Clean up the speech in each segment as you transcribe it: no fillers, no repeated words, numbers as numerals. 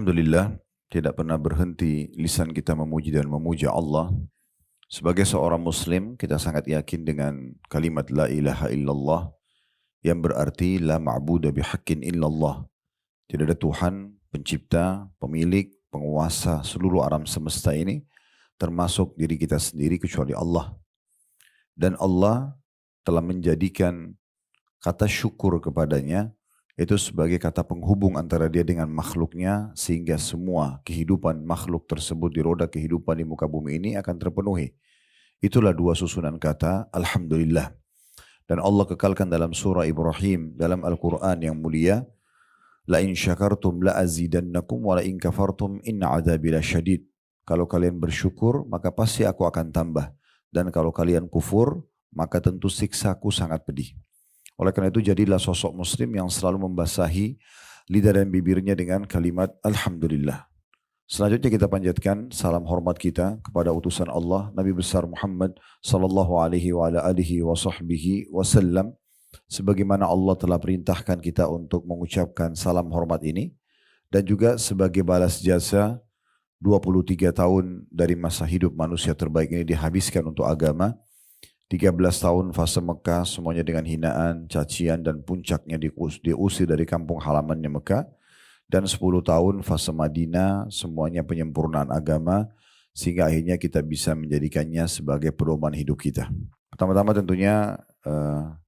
Alhamdulillah, tidak pernah berhenti lisan kita memuji dan memuja Allah. Sebagai seorang muslim, kita sangat yakin dengan kalimat la ilaha illallah yang berarti la ma'budu bihaqqin illallah. Tidak ada Tuhan, pencipta, pemilik, penguasa seluruh alam semesta ini, termasuk diri kita sendiri kecuali Allah. Dan Allah telah menjadikan kata syukur kepadanya itu sebagai kata penghubung antara dia dengan makhluknya, sehingga semua kehidupan makhluk tersebut di roda kehidupan di muka bumi ini akan terpenuhi. Itulah dua susunan kata Alhamdulillah. Dan Allah kekalkan dalam surah Ibrahim dalam Al-Quran yang mulia, la in syakartum la azidannakum wa la in kafartum inna adzabi lasyadid. Kalau kalian bersyukur maka pasti aku akan tambah, dan kalau kalian kufur maka tentu siksaku sangat pedih. Oleh karena itu jadilah sosok muslim yang selalu membasahi lidah dan bibirnya dengan kalimat Alhamdulillah. Selanjutnya kita panjatkan salam hormat kita kepada utusan Allah Nabi besar Muhammad sallallahu alaihi wa ala alihi wa sahbihi wasallam, sebagaimana Allah telah perintahkan kita untuk mengucapkan salam hormat ini, dan juga sebagai balas jasa 23 tahun dari masa hidup manusia terbaik ini dihabiskan untuk agama. 13 tahun fase Mekah semuanya dengan hinaan, cacian, dan puncaknya diusir dari kampung halamannya Mekah. Dan 10 tahun fase Madinah semuanya penyempurnaan agama, sehingga akhirnya kita bisa menjadikannya sebagai pedoman hidup kita. Pertama-tama tentunya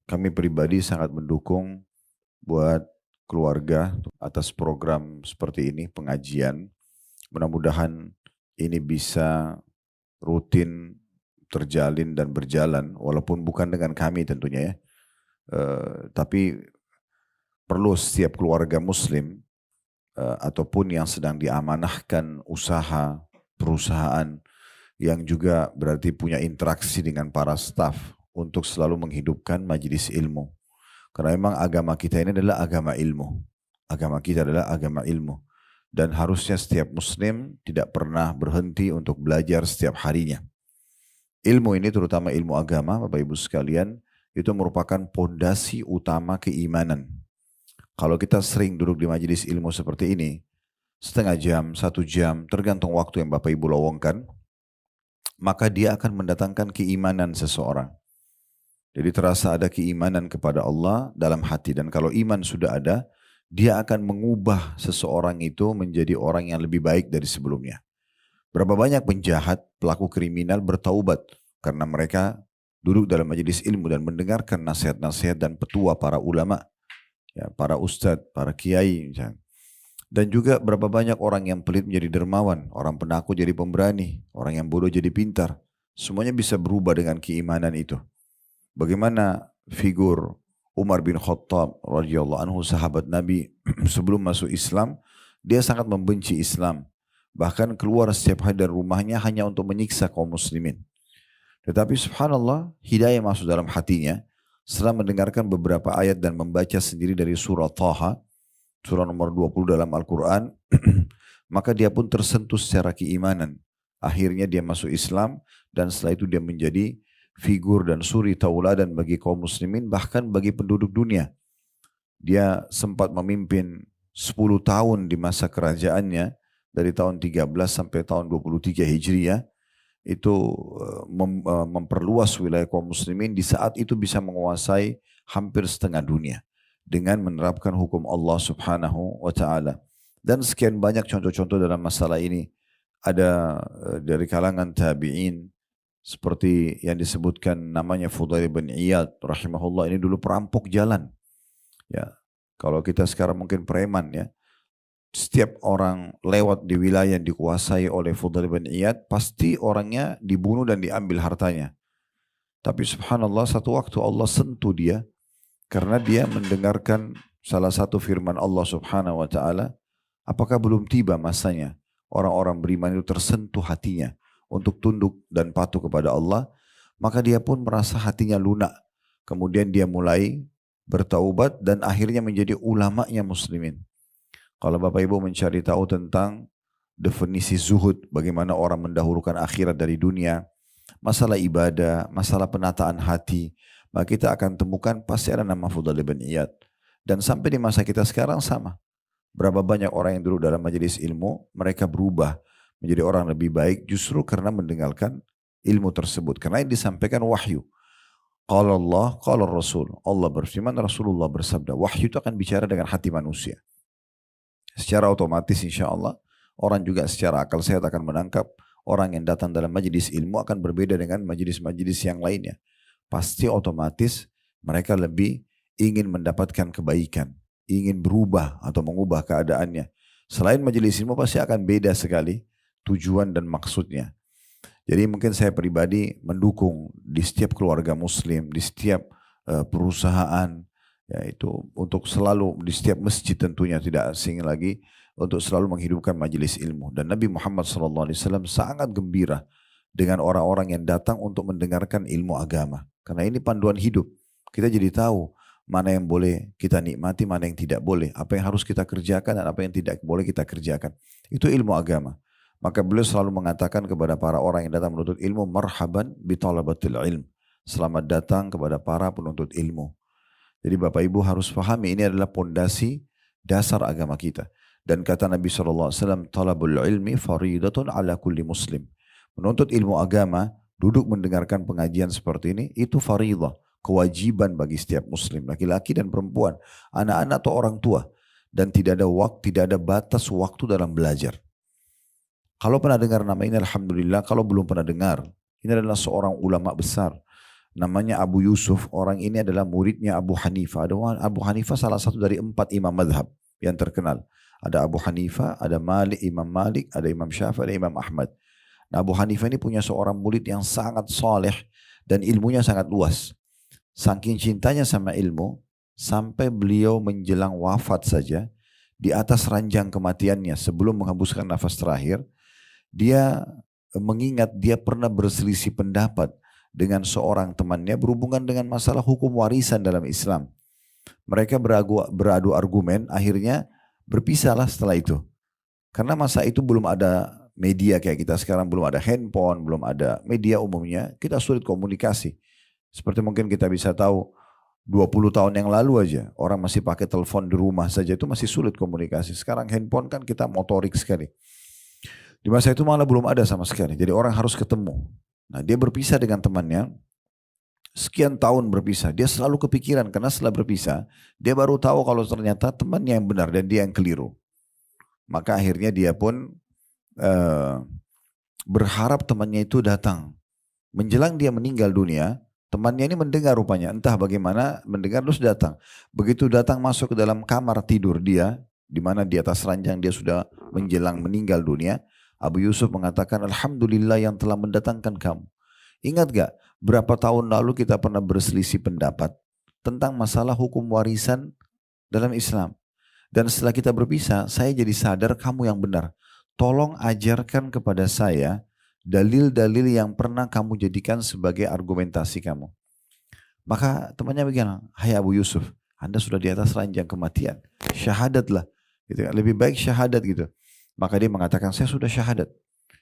kami pribadi sangat mendukung buat keluarga atas program seperti ini, pengajian. Mudah-mudahan ini bisa rutin terjalin dan berjalan, walaupun bukan dengan kami tentunya ya, tapi perlu setiap keluarga muslim ataupun yang sedang diamanahkan usaha, perusahaan yang juga berarti punya interaksi dengan para staf untuk selalu menghidupkan majelis ilmu. Karena memang agama kita ini adalah agama ilmu. Agama kita adalah agama ilmu. Dan harusnya setiap muslim tidak pernah berhenti untuk belajar setiap harinya. Ilmu ini terutama ilmu agama, Bapak Ibu sekalian, itu merupakan pondasi utama keimanan. Kalau kita sering duduk di majelis ilmu seperti ini, setengah jam, 1 jam, tergantung waktu yang Bapak Ibu lowongkan, maka dia akan mendatangkan keimanan seseorang. Jadi terasa ada keimanan kepada Allah dalam hati, dan kalau iman sudah ada, dia akan mengubah seseorang itu menjadi orang yang lebih baik dari sebelumnya. Berapa banyak penjahat, pelaku kriminal bertaubat karena mereka duduk dalam majelis ilmu dan mendengarkan nasihat-nasihat dan petua para ulama, ya, para ustadz, para kiai misalnya. Dan juga berapa banyak orang yang pelit menjadi dermawan, orang penakut jadi pemberani, orang yang bodoh jadi pintar. Semuanya bisa berubah dengan keimanan itu. Bagaimana figur Umar bin Khattab radhiyallahu anhu, sahabat Nabi sebelum masuk Islam, dia sangat membenci Islam. Bahkan keluar setiap hari dari rumahnya hanya untuk menyiksa kaum muslimin. Tetapi subhanallah, hidayah masuk dalam hatinya setelah mendengarkan beberapa ayat dan membaca sendiri dari surah Taha, surah nomor 20 dalam Al-Quran, maka dia pun tersentuh secara keimanan. Akhirnya dia masuk Islam, dan setelah itu dia menjadi figur dan suri tauladan bagi kaum muslimin, bahkan bagi penduduk dunia. Dia sempat memimpin 10 tahun di masa kerajaannya, dari tahun 13 sampai tahun 23 Hijriah, itu memperluas wilayah kaum muslimin, di saat itu bisa menguasai hampir setengah dunia dengan menerapkan hukum Allah subhanahu wa ta'ala. Dan sekian banyak contoh-contoh dalam masalah ini. Ada dari kalangan tabi'in seperti yang disebutkan namanya Fudail bin Iyad rahimahullah, ini dulu perampok jalan. Ya, kalau kita sekarang mungkin preman ya. Setiap orang lewat di wilayah yang dikuasai oleh Fudail bin Iyad, pasti orangnya dibunuh dan diambil hartanya. Tapi subhanallah, satu waktu Allah sentuh dia, karena dia mendengarkan salah satu firman Allah subhanahu wa ta'ala, apakah belum tiba masanya orang-orang beriman itu tersentuh hatinya untuk tunduk dan patuh kepada Allah. Maka dia pun merasa hatinya lunak. Kemudian dia mulai bertaubat dan akhirnya menjadi ulamanya muslimin. Kalau Bapak Ibu mencari tahu tentang definisi zuhud, bagaimana orang mendahulukan akhirat dari dunia, masalah ibadah, masalah penataan hati, maka kita akan temukan pasti ada nama Fudail bin Iyad. Dan sampai di masa kita sekarang sama. Berapa banyak orang yang duduk dalam majelis ilmu, mereka berubah menjadi orang lebih baik justru karena mendengarkan ilmu tersebut. Karena yang disampaikan wahyu. Qala Allah, qala Rasul. Allah berfirman, Rasulullah bersabda. Wahyu itu akan bicara dengan hati manusia. Secara otomatis insya Allah, orang juga secara akal sehat akan menangkap orang yang datang dalam majelis ilmu akan berbeda dengan majelis-majelis yang lainnya. Pasti otomatis mereka lebih ingin mendapatkan kebaikan, ingin berubah atau mengubah keadaannya. Selain majelis ilmu pasti akan beda sekali tujuan dan maksudnya. Jadi mungkin saya pribadi mendukung di setiap keluarga muslim, di setiap perusahaan, ya itu untuk selalu di setiap masjid tentunya tidak asing lagi untuk selalu menghidupkan majelis ilmu. Dan Nabi Muhammad SAW sangat gembira dengan orang-orang yang datang untuk mendengarkan ilmu agama. Karena ini panduan hidup. Kita jadi tahu mana yang boleh kita nikmati, mana yang tidak boleh. Apa yang harus kita kerjakan dan apa yang tidak boleh kita kerjakan. Itu ilmu agama. Maka beliau selalu mengatakan kepada para orang yang datang menuntut ilmu, marhaban bi talabatil ilm. Selamat datang kepada para penuntut ilmu. Jadi Bapak Ibu harus pahami ini adalah pondasi dasar agama kita. Dan kata Nabi SAW, talabul ilmi faridatun ala kulli muslim. Menuntut ilmu agama, duduk mendengarkan pengajian seperti ini, itu faridah, kewajiban bagi setiap muslim, laki-laki dan perempuan, anak-anak atau orang tua. Dan tidak ada waktu, tidak ada batas waktu dalam belajar. Kalau pernah dengar nama ini alhamdulillah, kalau belum pernah dengar, ini adalah seorang ulama besar. Namanya Abu Yusuf, orang ini adalah muridnya Abu Hanifah. Abu Hanifah salah satu dari 4 imam madhab yang terkenal. Ada Abu Hanifah, ada Imam Malik, ada Imam Syafi'i, ada Imam Ahmad. Nah, Abu Hanifah ini punya seorang murid yang sangat saleh dan ilmunya sangat luas. Saking cintanya sama ilmu, sampai beliau menjelang wafat saja, di atas ranjang kematiannya sebelum menghembuskan nafas terakhir, dia mengingat dia pernah berselisih pendapat dengan seorang temannya berhubungan dengan masalah hukum warisan dalam Islam. Mereka beradu argumen, akhirnya berpisahlah setelah itu. Karena masa itu belum ada media kayak kita sekarang, belum ada handphone, belum ada media umumnya, kita sulit komunikasi. Seperti mungkin kita bisa tahu 20 tahun yang lalu aja, orang masih pakai telepon di rumah saja itu masih sulit komunikasi. Sekarang handphone kan kita motorik sekali. Di masa itu malah belum ada sama sekali. Jadi orang harus ketemu. Nah, dia berpisah dengan temannya. Sekian tahun berpisah. Dia selalu kepikiran karena setelah berpisah, dia baru tahu kalau ternyata temannya yang benar dan dia yang keliru. Maka akhirnya dia pun berharap temannya itu datang. Menjelang dia meninggal dunia, temannya ini mendengar rupanya. Entah bagaimana mendengar terus datang. Begitu datang masuk ke dalam kamar tidur dia, di mana di atas ranjang dia sudah menjelang meninggal dunia, Abu Yusuf mengatakan, alhamdulillah yang telah mendatangkan kamu. Ingat gak berapa tahun lalu kita pernah berselisih pendapat tentang masalah hukum warisan dalam Islam. Dan setelah kita berpisah, saya jadi sadar kamu yang benar. Tolong ajarkan kepada saya dalil-dalil yang pernah kamu jadikan sebagai argumentasi kamu. Maka temannya begini, hai Abu Yusuf, Anda sudah di atas ranjang kematian. Syahadatlah. Gitu. Lebih baik syahadat gitu. Maka dia mengatakan, saya sudah syahadat.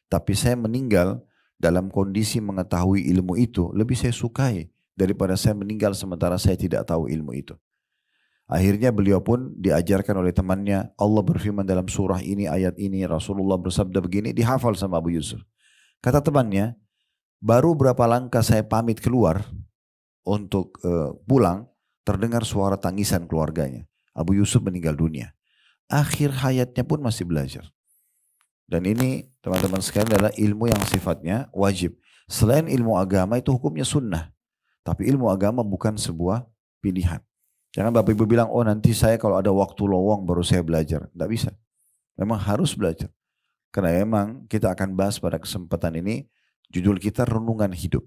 Tapi saya meninggal dalam kondisi mengetahui ilmu itu, lebih saya sukai daripada saya meninggal sementara saya tidak tahu ilmu itu. Akhirnya beliau pun diajarkan oleh temannya, Allah berfirman dalam surah ini, ayat ini, Rasulullah bersabda begini, dihafal sama Abu Yusuf. Kata temannya, baru berapa langkah saya pamit keluar untuk pulang, terdengar suara tangisan keluarganya. Abu Yusuf meninggal dunia. Akhir hayatnya pun masih belajar. Dan ini teman-teman sekalian adalah ilmu yang sifatnya wajib. Selain ilmu agama itu hukumnya sunnah. Tapi ilmu agama bukan sebuah pilihan. Jangan Bapak Ibu bilang, oh nanti saya kalau ada waktu lowong baru saya belajar. Tidak bisa. Memang harus belajar. Karena memang kita akan bahas pada kesempatan ini, judul kita renungan hidup.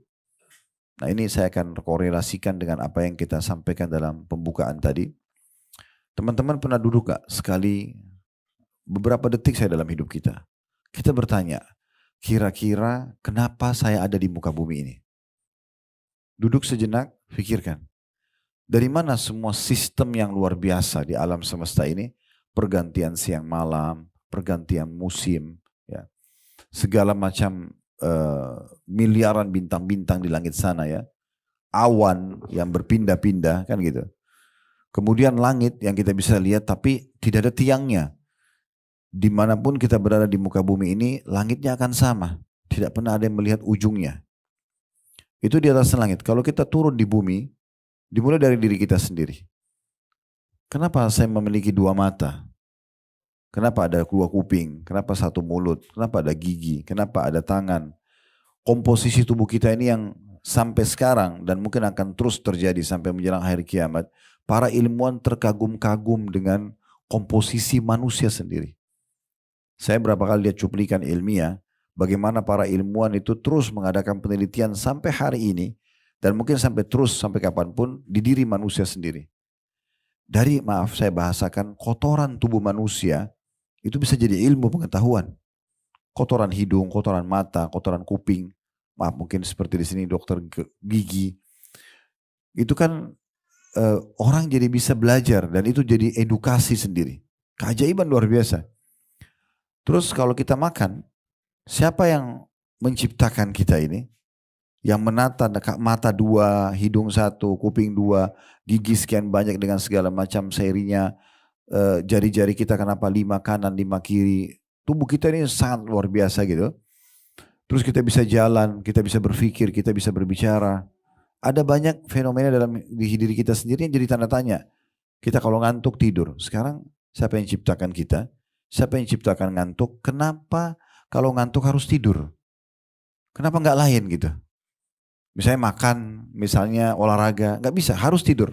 Nah ini saya akan korelasikan dengan apa yang kita sampaikan dalam pembukaan tadi. Teman-teman pernah duduk gak sekali beberapa detik saya dalam hidup kita? Kita bertanya, kira-kira kenapa saya ada di muka bumi ini? Duduk sejenak, pikirkan. Dari mana semua sistem yang luar biasa di alam semesta ini? Pergantian siang malam, pergantian musim, ya. Segala macam miliaran bintang-bintang di langit sana ya. Awan yang berpindah-pindah kan gitu. Kemudian langit yang kita bisa lihat tapi tidak ada tiangnya. Dimanapun kita berada di muka bumi ini, langitnya akan sama. Tidak pernah ada yang melihat ujungnya. Itu di atas langit. Kalau kita turun di bumi, dimulai dari diri kita sendiri. Kenapa saya memiliki dua mata? Kenapa ada dua kuping? Kenapa satu mulut? Kenapa ada gigi? Kenapa ada tangan? Komposisi tubuh kita ini yang sampai sekarang dan mungkin akan terus terjadi sampai menjelang hari kiamat. Para ilmuwan terkagum-kagum dengan komposisi manusia sendiri. Saya berapa kali lihat cuplikan ilmiah, bagaimana para ilmuwan itu terus mengadakan penelitian sampai hari ini, dan mungkin sampai terus sampai kapanpun di diri manusia sendiri. Dari, maaf saya bahasakan, kotoran tubuh manusia, itu bisa jadi ilmu pengetahuan. Kotoran hidung, kotoran mata, kotoran kuping, maaf mungkin seperti di sini dokter gigi. Itu kan orang jadi bisa belajar dan itu jadi edukasi sendiri. Keajaiban luar biasa. Terus kalau kita makan, siapa yang menciptakan kita ini? Yang menata mata dua, hidung satu, kuping dua, gigi sekian banyak dengan segala macam serinya, jari-jari kita kenapa 5 kanan 5 kiri. Tubuh kita ini sangat luar biasa gitu. Terus kita bisa jalan, kita bisa berpikir, kita bisa berbicara. Ada banyak fenomena dalam diri kita sendiri yang jadi tanda tanya. Kita kalau ngantuk tidur. Sekarang siapa yang ciptakan kita? Siapa yang ciptakan ngantuk? Kenapa kalau ngantuk harus tidur? Kenapa nggak lain gitu? Misalnya makan, misalnya olahraga, nggak bisa, harus tidur.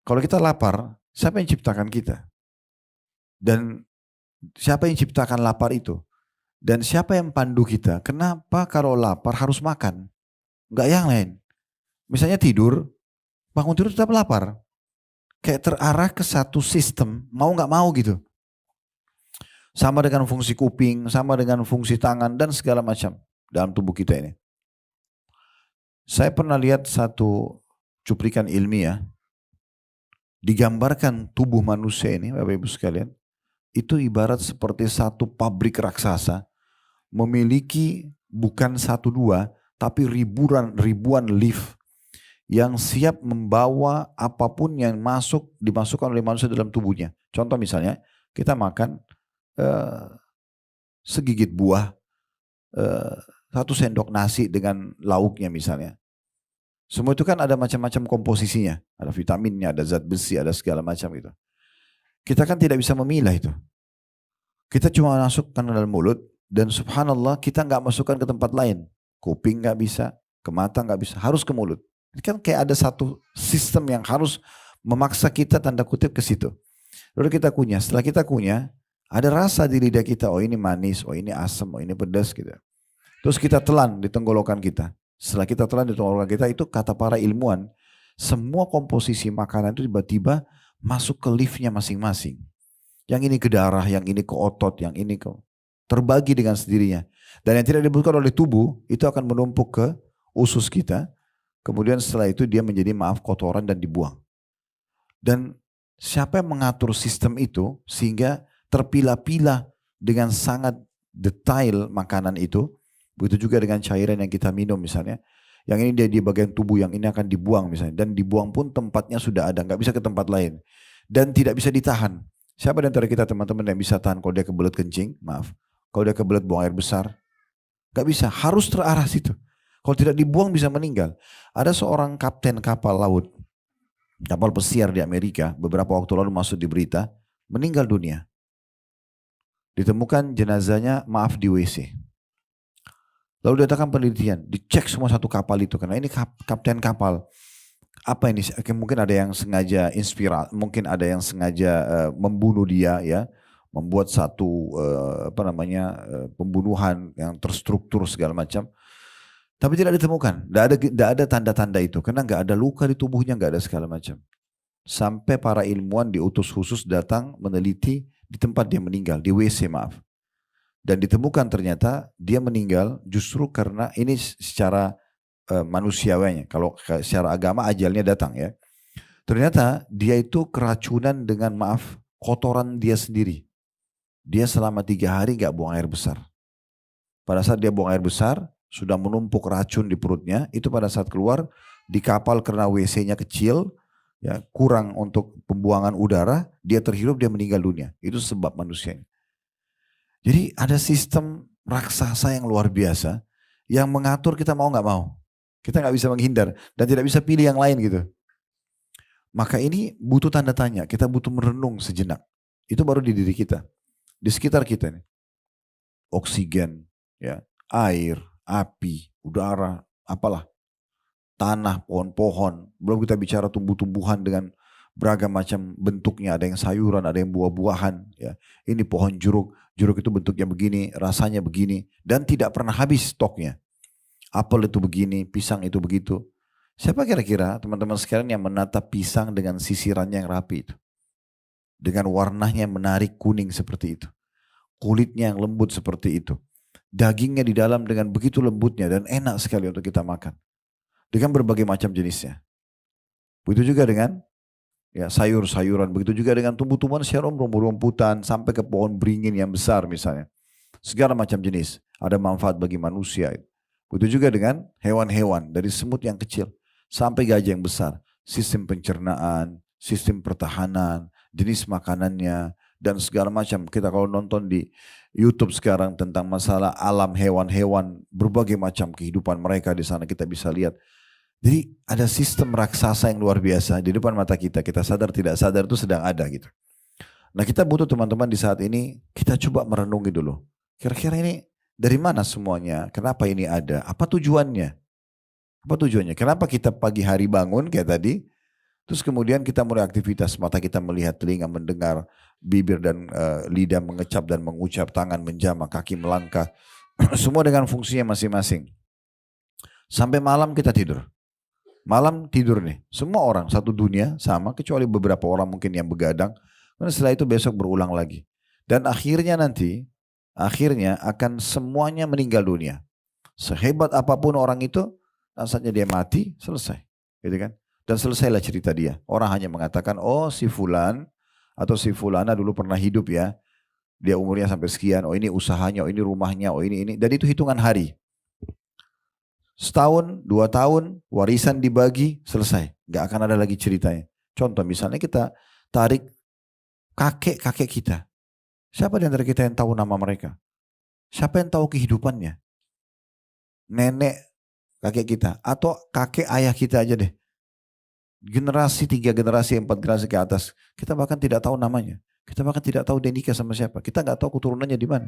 Kalau kita lapar, siapa yang ciptakan kita? Dan siapa yang ciptakan lapar itu? Dan siapa yang pandu kita? Kenapa kalau lapar harus makan? Nggak yang lain. Misalnya tidur, bangun tidur tetap lapar. Kayak terarah ke satu sistem, mau nggak mau gitu. Sama dengan fungsi kuping, sama dengan fungsi tangan dan segala macam dalam tubuh kita ini. Saya pernah lihat satu cuplikan ilmiah, digambarkan tubuh manusia ini, Bapak Ibu sekalian, itu ibarat seperti satu pabrik raksasa, memiliki bukan 1-2, tapi ribuan lift yang siap membawa apapun yang dimasukkan oleh manusia dalam tubuhnya. Contoh misalnya, kita makan segigit buah, 1 sendok nasi dengan lauknya misalnya. Semua itu kan ada macam-macam komposisinya. Ada vitaminnya, ada zat besi, ada segala macam itu. Kita kan tidak bisa memilah itu. Kita cuma masukkan ke dalam mulut dan subhanallah kita nggak masukkan ke tempat lain. Kuping nggak bisa, ke mata nggak bisa, harus ke mulut. Ini kan kayak ada satu sistem yang harus memaksa kita tanda kutip ke situ. Lalu kita kunyah, setelah kita kunyah, ada rasa di lidah kita, oh ini manis, oh ini asam, oh ini pedas gitu. Terus kita telan di tenggorokan kita. Setelah kita telan di tenggorokan kita, itu kata para ilmuwan, semua komposisi makanan itu tiba-tiba masuk ke liftnya masing-masing. Yang ini ke darah, yang ini ke otot, yang ini ke... terbagi dengan sendirinya. Dan yang tidak dibutuhkan oleh tubuh, itu akan menumpuk ke usus kita. Kemudian setelah itu dia menjadi kotoran dan dibuang. Dan siapa yang mengatur sistem itu sehingga terpilah-pilah dengan sangat detail makanan itu. Begitu juga dengan cairan yang kita minum misalnya. Yang ini dia di bagian tubuh, yang ini akan dibuang misalnya. Dan dibuang pun tempatnya sudah ada, nggak bisa ke tempat lain. Dan tidak bisa ditahan. Siapa di antara kita teman-teman yang bisa tahan kalau dia kebelet kencing? Maaf. Kalau dia kebelet buang air besar? Nggak bisa, harus terarah situ. Kalau tidak dibuang bisa meninggal. Ada seorang kapten kapal laut, kapal pesiar di Amerika, beberapa waktu lalu masuk di berita, meninggal dunia. Ditemukan jenazahnya, maaf, di WC. Lalu diadakan penelitian, dicek semua satu kapal itu, karena ini kapten kapal. Apa ini? Mungkin ada yang sengaja mungkin ada yang sengaja membunuh dia, ya, membuat satu pembunuhan yang terstruktur segala macam. Tapi tidak ditemukan, tidak ada tanda-tanda itu, karena nggak ada luka di tubuhnya, nggak ada segala macam. Sampai para ilmuwan diutus khusus datang meneliti di tempat dia meninggal, di WC maaf. Dan ditemukan ternyata dia meninggal justru karena ini secara manusiawinya. Kalau secara agama ajalnya datang ya. Ternyata dia itu keracunan dengan kotoran dia sendiri. Dia selama 3 hari gak buang air besar. Pada saat dia buang air besar, sudah menumpuk racun di perutnya. Itu pada saat keluar di kapal karena WC-nya kecil, ya, kurang untuk pembuangan udara, dia terhirup, dia meninggal dunia. Itu sebab manusianya. Jadi ada sistem raksasa yang luar biasa yang mengatur kita mau nggak mau. Kita nggak bisa menghindar dan tidak bisa pilih yang lain gitu. Maka ini butuh tanda tanya, kita butuh merenung sejenak. Itu baru di diri kita, di sekitar kita nih. Oksigen, ya, air, api, udara, apalah, tanah, pohon-pohon. Belum kita bicara tumbuh-tumbuhan dengan beragam macam bentuknya. Ada yang sayuran, ada yang buah-buahan. Ya. Ini pohon jeruk, jeruk itu bentuknya begini, rasanya begini. Dan tidak pernah habis stoknya. Apel itu begini, pisang itu begitu. Siapa kira-kira teman-teman sekalian yang menata pisang dengan sisirannya yang rapi itu? Dengan warnanya yang menarik kuning seperti itu. Kulitnya yang lembut seperti itu. Dagingnya di dalam dengan begitu lembutnya dan enak sekali untuk kita makan. Dengan berbagai macam jenisnya. Begitu juga dengan ya, sayur-sayuran. Begitu juga dengan tumbuh-tumbuhan secara rumputan sampai ke pohon beringin yang besar misalnya. Segala macam jenis. Ada manfaat bagi manusia. Begitu juga dengan hewan-hewan. Dari semut yang kecil sampai gajah yang besar. Sistem pencernaan, sistem pertahanan, jenis makanannya, dan segala macam. Kita kalau nonton di YouTube sekarang tentang masalah alam hewan-hewan, berbagai macam kehidupan mereka di sana kita bisa lihat. Jadi ada sistem raksasa yang luar biasa di depan mata kita. Kita sadar tidak sadar itu sedang ada gitu. Nah kita butuh teman-teman di saat ini, kita coba merenungi dulu. Kira-kira ini dari mana semuanya? Kenapa ini ada? Apa tujuannya? Apa tujuannya? Kenapa kita pagi hari bangun kayak tadi, terus kemudian kita mulai aktivitas, mata kita melihat, telinga mendengar, bibir dan lidah mengecap dan mengucap, tangan menjamah, kaki melangkah. Semua dengan fungsinya masing-masing. Sampai malam kita tidur. Malam tidur nih. Semua orang satu dunia sama, kecuali beberapa orang mungkin yang begadang. Dan setelah itu besok berulang lagi. Dan akhirnya nanti, akhirnya akan semuanya meninggal dunia. Sehebat apapun orang itu, saatnya dia mati, selesai. Gitu kan? Dan selesailah cerita dia. Orang hanya mengatakan, oh si fulan atau si fulana dulu pernah hidup ya. Dia umurnya sampai sekian, oh ini usahanya, oh ini rumahnya, oh ini. Dan itu hitungan hari. Setahun, 2 tahun, warisan dibagi, selesai. Gak akan ada lagi ceritanya. Contoh misalnya kita tarik kakek-kakek kita. Siapa di antara kita yang tahu nama mereka? Siapa yang tahu kehidupannya? Nenek kakek kita atau kakek ayah kita aja deh. Generasi 3, generasi 4, generasi ke atas. Kita bahkan tidak tahu namanya. Kita bahkan tidak tahu dia nikah sama siapa. Kita nggak tahu keturunannya di mana.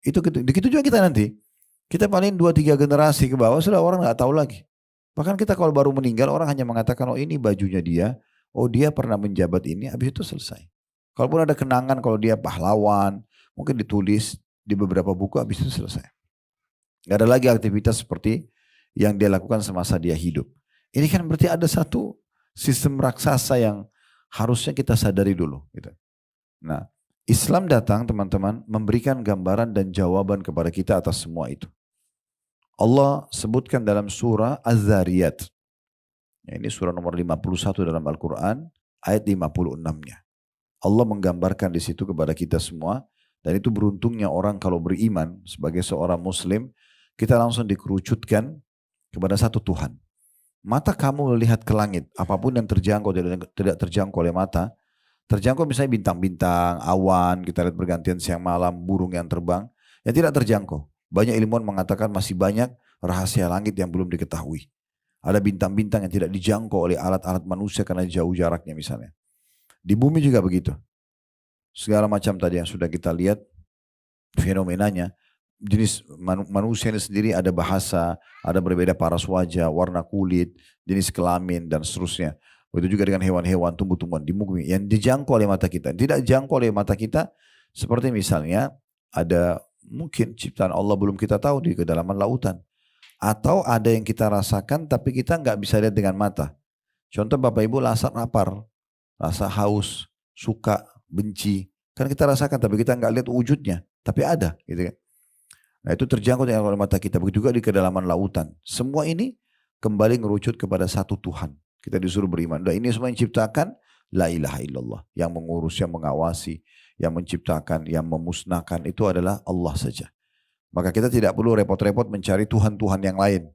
Itu begitu juga kita nanti. Kita paling 2-3 generasi ke bawah sudah orang nggak tahu lagi. Bahkan kita kalau baru meninggal orang hanya mengatakan oh ini bajunya dia. Oh dia pernah menjabat ini. Habis itu selesai. Kalaupun ada kenangan kalau dia pahlawan. Mungkin ditulis di beberapa buku habis itu selesai. Gak ada lagi aktivitas seperti yang dia lakukan semasa dia hidup. Ini kan berarti ada satu sistem raksasa yang harusnya kita sadari dulu. Gitu. Nah, Islam datang teman-teman memberikan gambaran dan jawaban kepada kita atas semua itu. Allah sebutkan dalam surah Az-Zariyat. Ya, ini surah nomor 51 dalam Al-Quran, ayat 56-nya. Allah menggambarkan di situ kepada kita semua, dan itu beruntungnya orang kalau beriman sebagai seorang muslim, kita langsung dikerucutkan kepada satu Tuhan. Mata kamu melihat ke langit, apapun yang terjangkau tidak terjangkau oleh mata, terjangkau misalnya bintang-bintang, awan, kita lihat bergantian siang malam, burung yang terbang, yang tidak terjangkau. Banyak ilmuwan mengatakan masih banyak rahasia langit yang belum diketahui. Ada bintang-bintang yang tidak dijangkau oleh alat-alat manusia karena jauh jaraknya misalnya. Di bumi juga begitu. Segala macam tadi yang sudah kita lihat, fenomenanya, jenis manusia ini sendiri ada bahasa, ada berbeda paras wajah, warna kulit, jenis kelamin dan seterusnya. Begitu juga dengan hewan-hewan, tumbuh-tumbuhan di bumi yang dijangkau oleh mata kita. Tidak dijangkau oleh mata kita seperti misalnya ada mungkin ciptaan Allah belum kita tahu di kedalaman lautan. Atau ada yang kita rasakan tapi kita nggak bisa lihat dengan mata. Contoh Bapak Ibu rasa lapar, rasa haus, suka, benci. Kan kita rasakan tapi kita nggak lihat wujudnya. Tapi ada gitu kan. Nah itu terjangkau dengan oleh mata kita. Begitu juga di kedalaman lautan. Semua ini kembali ngerucut kepada satu Tuhan. Kita disuruh beriman. Dan ini semua yang ciptakan la ilaha illallah. Yang mengurus, yang mengawasi, yang menciptakan, yang memusnahkan itu adalah Allah saja. Maka kita tidak perlu repot-repot mencari Tuhan-Tuhan yang lain.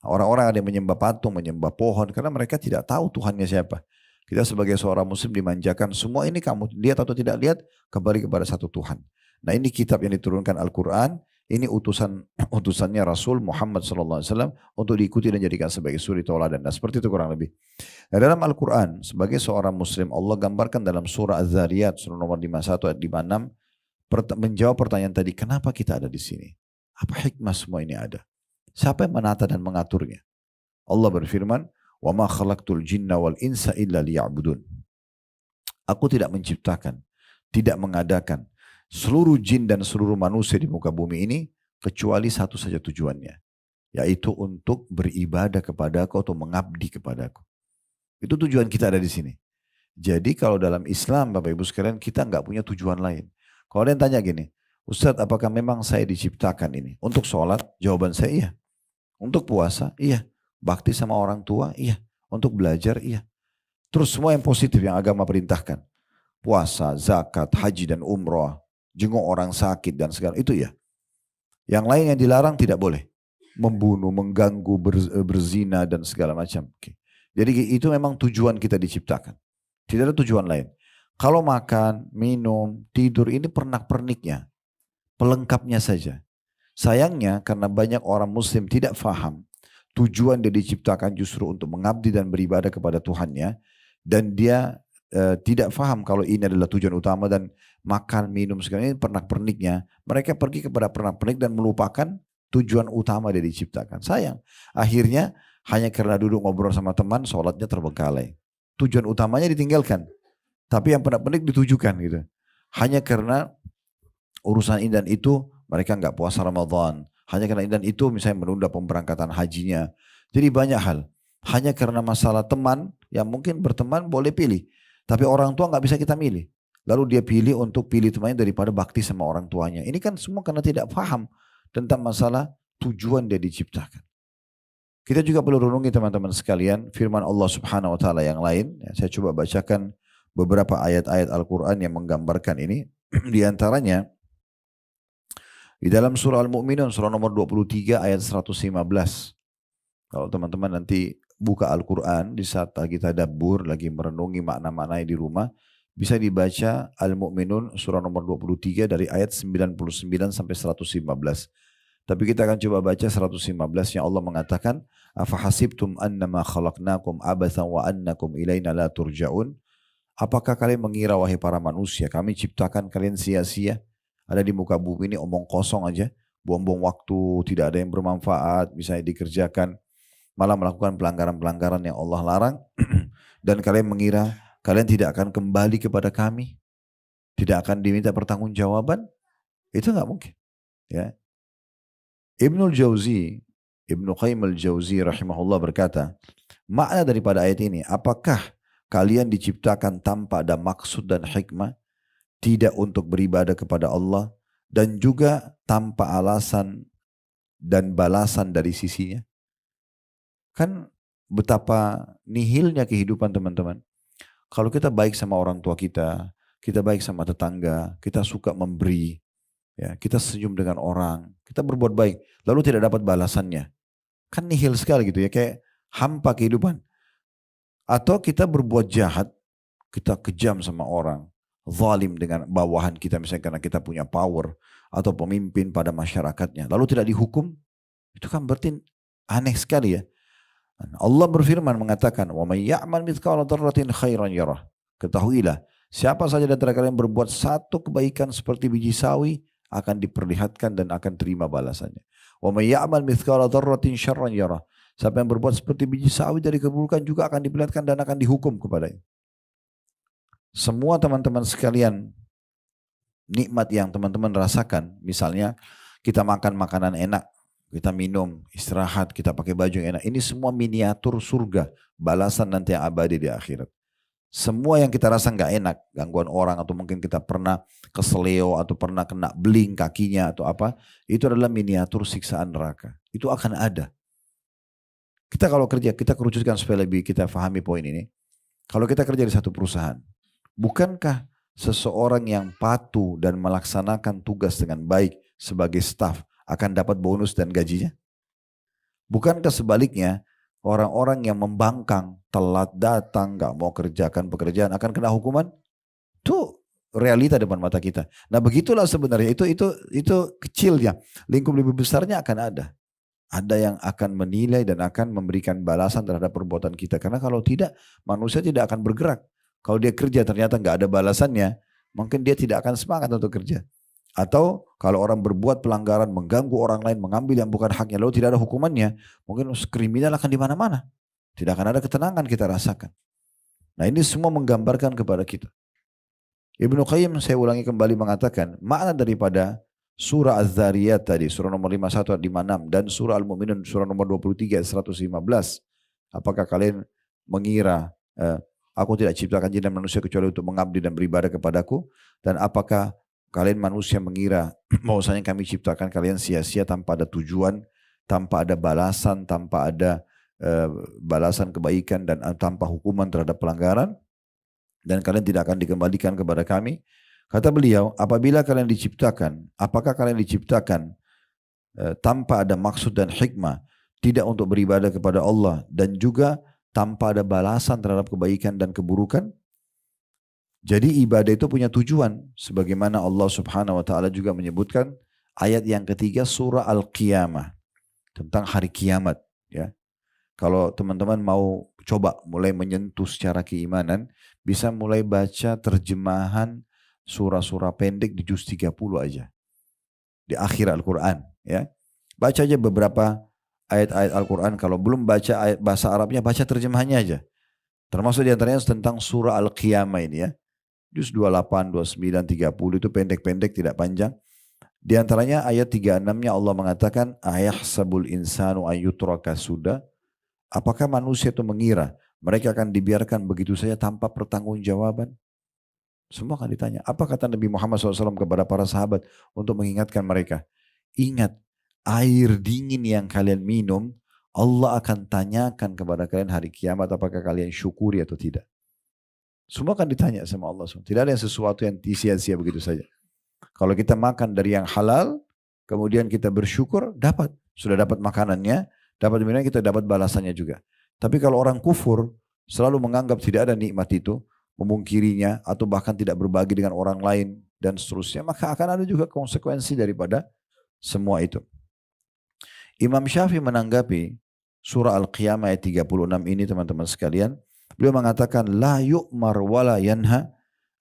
Orang-orang ada yang menyembah patung, menyembah pohon. Karena mereka tidak tahu Tuhannya siapa. Kita sebagai seorang muslim dimanjakan, semua ini kamu lihat atau tidak lihat, kembali kepada satu Tuhan. Nah ini kitab yang diturunkan Al-Quran, ini utusannya Rasul Muhammad SAW untuk diikuti dan jadikan sebagai suri tauladan. Nah seperti itu kurang lebih. Nah, dalam Al-Quran, sebagai seorang muslim, Allah gambarkan dalam surah Az-Zariyat, surah nomor 51 ayat 56, menjawab pertanyaan tadi, kenapa kita ada di sini? Apa hikmah semua ini ada? Siapa yang menata dan mengaturnya? Allah berfirman, وَمَا خَلَقْتُ الْجِنَّ وَالْإِنسَ إِلَّا لِيَعْبُدُونَ. Aku tidak menciptakan, tidak mengadakan seluruh jin dan seluruh manusia di muka bumi ini kecuali satu saja tujuannya, yaitu untuk beribadah kepadaku atau mengabdi kepadaku. Itu tujuan kita ada di sini. Jadi kalau dalam Islam Bapak Ibu sekalian kita nggak punya tujuan lain. Kalau ada yang tanya gini, Ustadz apakah memang saya diciptakan ini untuk sholat? Jawaban saya iya. Untuk puasa? Iya. Bakti sama orang tua? Iya. Untuk belajar? Iya. Terus semua yang positif yang agama perintahkan. Puasa, zakat, haji dan umrah. Jenguk orang sakit dan segala itu ya. Yang lain yang dilarang tidak boleh. Membunuh, mengganggu, berzina dan segala macam. Oke. Jadi itu memang tujuan kita diciptakan. Tidak ada tujuan lain. Kalau makan, minum, tidur ini pernak-perniknya. Pelengkapnya saja. Sayangnya karena banyak orang muslim tidak faham. Tujuan dia diciptakan justru untuk mengabdi dan beribadah kepada Tuhannya. Dan dia tidak faham kalau ini adalah tujuan utama dan makan, minum, segala ini pernak-perniknya. Mereka pergi kepada pernak-pernik dan melupakan tujuan utama dia diciptakan. Sayang. Akhirnya hanya karena duduk ngobrol sama teman, sholatnya terbengkalai. Tujuan utamanya ditinggalkan. Tapi yang pernak-pernik ditujukan gitu. Hanya karena urusan ini dan itu mereka nggak puasa Ramadan. Hanya karena ini dan itu misalnya menunda pemberangkatan hajinya. Jadi banyak hal. Hanya karena masalah teman yang mungkin berteman boleh pilih. Tapi orang tua nggak bisa kita milih. Lalu dia pilih untuk pilih temannya daripada bakti sama orang tuanya. Ini kan semua karena tidak paham tentang masalah tujuan dia diciptakan. Kita juga perlu renungi teman-teman sekalian firman Allah Subhanahu wa taala yang lain. Saya coba bacakan beberapa ayat-ayat Al-Qur'an yang menggambarkan ini. Di antaranya di dalam surah Al-Mu'minun surah nomor 23 ayat 115. Kalau teman-teman nanti buka Al-Quran di saat lagi tadabbur, lagi merenungi makna-maknanya di rumah, bisa dibaca Al-Mu'minun surah nomor 23 dari ayat 99 sampai 115. Tapi kita akan coba baca 115 yang Allah mengatakan, "Afahasibtum annama khalaqnakum abathan wa annakum ilaina la turja'un?" Apakah kalian mengira wahai para manusia, kami ciptakan kalian sia-sia? Ada di muka bumi ini omong kosong aja, buang-buang waktu, tidak ada yang bermanfaat, misalnya dikerjakan, malah melakukan pelanggaran-pelanggaran yang Allah larang, dan kalian mengira kalian tidak akan kembali kepada kami, tidak akan diminta pertanggungjawaban, itu nggak mungkin. Ya. Ibnu Qayyim al-Jauzi rahimahullah berkata, makna daripada ayat ini, apakah kalian diciptakan tanpa ada maksud dan hikmah? Tidak untuk beribadah kepada Allah dan juga tanpa alasan dan balasan dari sisinya. Kan betapa nihilnya kehidupan teman-teman. Kalau kita baik sama orang tua kita baik sama tetangga, kita suka memberi, ya, kita senyum dengan orang, kita berbuat baik, lalu tidak dapat balasannya. Kan nihil sekali gitu ya, kayak hampa kehidupan. Atau kita berbuat jahat, kita kejam sama orang, zalim dengan bawahan kita misalnya karena kita punya power atau pemimpin pada masyarakatnya lalu tidak dihukum, itu kan berarti aneh sekali ya. Allah berfirman mengatakan wa may ya'mal mithqala dzarratin khairan yarah. Ketahuilah siapa saja dari kalian berbuat satu kebaikan seperti biji sawi akan diperlihatkan dan akan terima balasannya. Wa may ya'mal mithqala dzarratin syarran yarah. Siapa yang berbuat seperti biji sawi dari keburukan juga akan diperlihatkan dan akan dihukum kepadanya. Semua teman-teman sekalian, nikmat yang teman-teman rasakan, misalnya kita makan makanan enak, kita minum, istirahat, kita pakai baju yang enak, ini semua miniatur surga, balasan nanti yang abadi di akhirat. Semua yang kita rasa nggak enak, gangguan orang atau mungkin kita pernah keseleo atau pernah kena beling kakinya atau apa, itu adalah miniatur siksaan neraka. Itu akan ada. Kita kalau kerja, kita kerucutkan supaya lebih kita pahami poin ini. Kalau kita kerja di satu perusahaan, bukankah seseorang yang patuh dan melaksanakan tugas dengan baik sebagai staf akan dapat bonus dan gajinya? Bukankah sebaliknya Orang-orang yang membangkang, telat datang, gak mau kerjakan pekerjaan akan kena hukuman. Itu realita depan mata kita. Nah begitulah sebenarnya itu kecilnya. Lingkup lebih besarnya akan ada. Ada yang akan menilai dan akan memberikan balasan terhadap perbuatan kita. Karena kalau tidak, manusia tidak akan bergerak. Kalau dia kerja ternyata nggak ada balasannya, mungkin dia tidak akan semangat untuk kerja. Atau kalau orang berbuat pelanggaran, mengganggu orang lain, mengambil yang bukan haknya, lalu tidak ada hukumannya, mungkin kriminal akan di mana-mana. Tidak akan ada ketenangan kita rasakan. Nah ini semua menggambarkan kepada kita. Ibnu Qayyim, saya ulangi kembali, mengatakan makna daripada surah Az-Zariyat tadi, surah nomor 51 ayat 56, dan surah Al-Mu'minun surah nomor 23 ayat 115. Apakah kalian mengira aku tidak ciptakan jin dan manusia kecuali untuk mengabdi dan beribadah kepadaku? Dan apakah kalian manusia mengira bahwasanya kami ciptakan kalian sia-sia tanpa ada tujuan, tanpa ada balasan, tanpa ada balasan kebaikan dan tanpa hukuman terhadap pelanggaran? Dan kalian tidak akan dikembalikan kepada kami? Kata beliau, apabila kalian diciptakan, apakah kalian diciptakan tanpa ada maksud dan hikmah, tidak untuk beribadah kepada Allah, dan juga tanpa ada balasan terhadap kebaikan dan keburukan? Jadi ibadah itu punya tujuan, sebagaimana Allah Subhanahu wa taala juga menyebutkan ayat yang ketiga surah Al-Qiyamah tentang hari kiamat, ya. Kalau teman-teman mau coba mulai menyentuh secara keimanan, bisa mulai baca terjemahan surah-surah pendek di juz 30 aja. Di akhir Al-Quran, ya. Baca aja beberapa ayat-ayat Al-Quran. Kalau belum baca ayat bahasa Arabnya, baca terjemahannya aja. Termasuk diantaranya tentang surah Al-Qiyamah ini, ya. Juz 28, 29, 30 itu pendek-pendek, tidak panjang. Di antaranya ayat 36-nya Allah mengatakan, ayahsabul insanu ayyutraka sudah. Apakah manusia itu mengira mereka akan dibiarkan begitu saja tanpa pertanggungjawaban? Semua akan ditanya. Apa kata Nabi Muhammad SAW kepada para sahabat untuk mengingatkan mereka? Ingat, air dingin yang kalian minum, Allah akan tanyakan kepada kalian hari kiamat apakah kalian syukuri atau tidak. Semua akan ditanya sama Allah SWT. Tidak ada yang sesuatu yang sia-sia begitu saja. Kalau kita makan dari yang halal, kemudian kita bersyukur, dapat. Sudah dapat makanannya, dapat minumnya, kita dapat balasannya juga. Tapi kalau orang kufur, selalu menganggap tidak ada nikmat itu, memungkirinya, atau bahkan tidak berbagi dengan orang lain, dan seterusnya, maka akan ada juga konsekuensi daripada semua itu. Imam Syafi'i menanggapi surah Al-Qiyamah ayat 36 ini, teman-teman sekalian, beliau mengatakan, la yu'mar wa la yanha.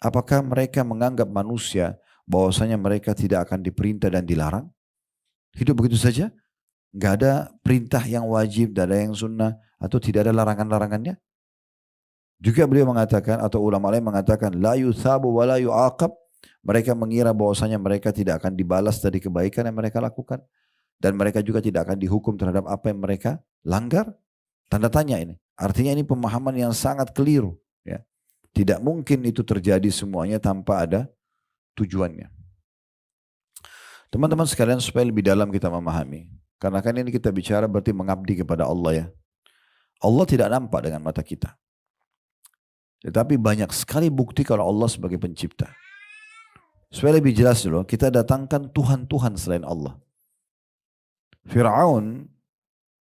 Apakah mereka menganggap manusia bahwasanya mereka tidak akan diperintah dan dilarang? Hidup begitu saja? Nggak ada perintah yang wajib, tidak ada yang sunnah, atau tidak ada larangan-larangannya? Juga beliau mengatakan, atau ulama lain mengatakan, la yuthabu wa la yu'aqab. Mereka mengira bahwasanya mereka tidak akan dibalas dari kebaikan yang mereka lakukan. Dan mereka juga tidak akan dihukum terhadap apa yang mereka langgar. Tanda tanya ini. Artinya ini pemahaman yang sangat keliru. Ya. Tidak mungkin itu terjadi semuanya tanpa ada tujuannya. Teman-teman sekalian, supaya lebih dalam kita memahami. Karena kan ini kita bicara berarti mengabdi kepada Allah, ya. Allah tidak nampak dengan mata kita. Tetapi banyak sekali bukti kalau Allah sebagai pencipta. Supaya lebih jelas dulu, kita datangkan Tuhan-Tuhan selain Allah. Fir'aun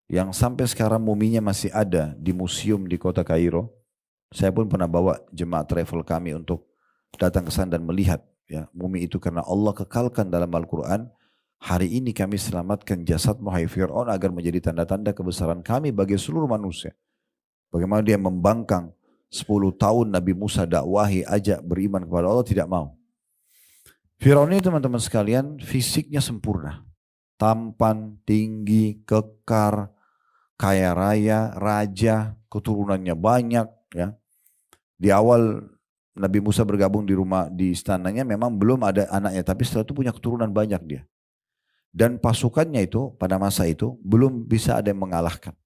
yang sampai sekarang muminya masih ada di museum di kota Kairo. Saya pun pernah bawa jemaah travel kami untuk datang ke sana dan melihat, ya, mumi itu, karena Allah kekalkan dalam Al-Quran, hari ini kami selamatkan jasadmu hai Fir'aun agar menjadi tanda-tanda kebesaran kami bagi seluruh manusia. Bagaimana dia membangkang 10 tahun Nabi Musa dakwahi, ajak beriman kepada Allah, tidak mau. Fir'aun ini, teman-teman sekalian, fisiknya sempurna. Tampan, tinggi, kekar, kaya raya, raja, keturunannya banyak, ya. Di awal Nabi Musa bergabung di istananya memang belum ada anaknya, tapi setelah itu punya keturunan banyak dia. Dan pasukannya itu pada masa itu belum bisa ada yang mengalahkan.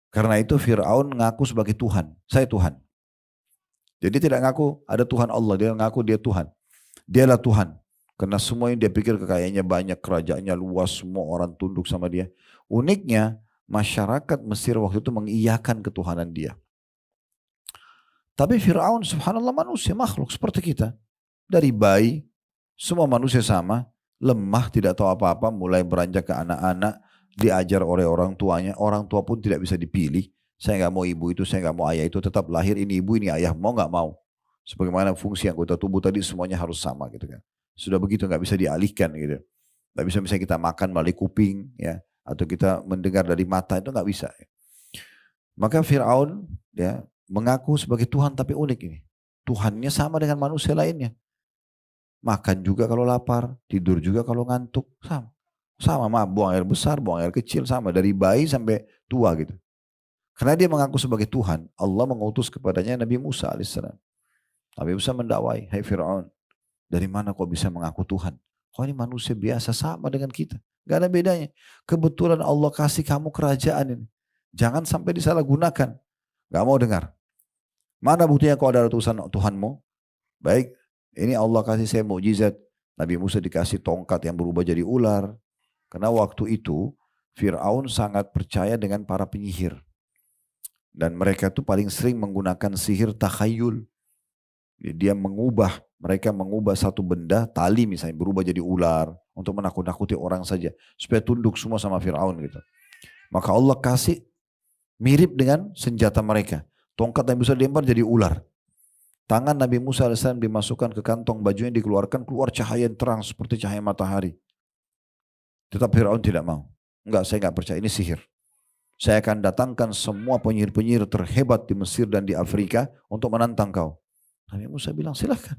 Karena itu Fir'aun ngaku sebagai Tuhan, saya Tuhan. Jadi tidak ngaku ada Tuhan Allah, dia ngaku dia Tuhan. Dialah Tuhan. Karena semua yang dia pikir kekayaannya banyak, kerajaannya luas, semua orang tunduk sama dia. Uniknya masyarakat Mesir waktu itu mengiyakan ketuhanan dia. Tapi Fir'aun subhanallah manusia, makhluk seperti kita. Dari bayi, semua manusia sama, lemah, tidak tahu apa-apa, mulai beranjak ke anak-anak, diajar oleh orang tuanya, orang tua pun tidak bisa dipilih. Saya nggak mau ibu itu, saya nggak mau ayah itu, tetap lahir ini ibu ini ayah, mau nggak mau. Sebagaimana fungsi anggota tubuh tadi semuanya harus sama gitu kan. Sudah begitu nggak bisa dialihkan gitu. Nggak bisa misalnya kita makan melalui kuping ya, atau kita mendengar dari mata, itu nggak bisa. Maka Fir'aun ya mengaku sebagai Tuhan, tapi unik ini. Tuhannya sama dengan manusia lainnya. Makan juga kalau lapar, tidur juga kalau ngantuk, sama. Sama, buang air besar, buang air kecil, sama. Dari bayi sampai tua gitu. Karena dia mengaku sebagai Tuhan, Allah mengutus kepadanya Nabi Musa alaihissalam. Nabi Musa mendakwai, hai Fir'aun, dari mana kau bisa mengaku Tuhan? Kau ini manusia biasa sama dengan kita. Gak ada bedanya. Kebetulan Allah kasih kamu kerajaan ini. Jangan sampai disalahgunakan. Gak mau dengar. Mana buktinya kau adalah utusan Tuhanmu? Baik, ini Allah kasih saya mukjizat. Nabi Musa dikasih tongkat yang berubah jadi ular. Karena waktu itu Fir'aun sangat percaya dengan para penyihir. Dan mereka itu paling sering menggunakan sihir takhayul. Mereka mengubah satu benda, tali misalnya berubah jadi ular. Untuk menakut-nakuti orang saja. Supaya tunduk semua sama Fir'aun gitu. Maka Allah kasih mirip dengan senjata mereka. Tongkat yang bisa dilempar jadi ular. Tangan Nabi Musa AS dimasukkan ke kantong bajunya, dikeluarkan, keluar cahaya yang terang seperti cahaya matahari. Tetap Fir'aun tidak mau. Enggak, saya enggak percaya, ini sihir. Saya akan datangkan semua penyihir-penyihir terhebat di Mesir dan di Afrika untuk menantang kau. Nabi Musa bilang silahkan.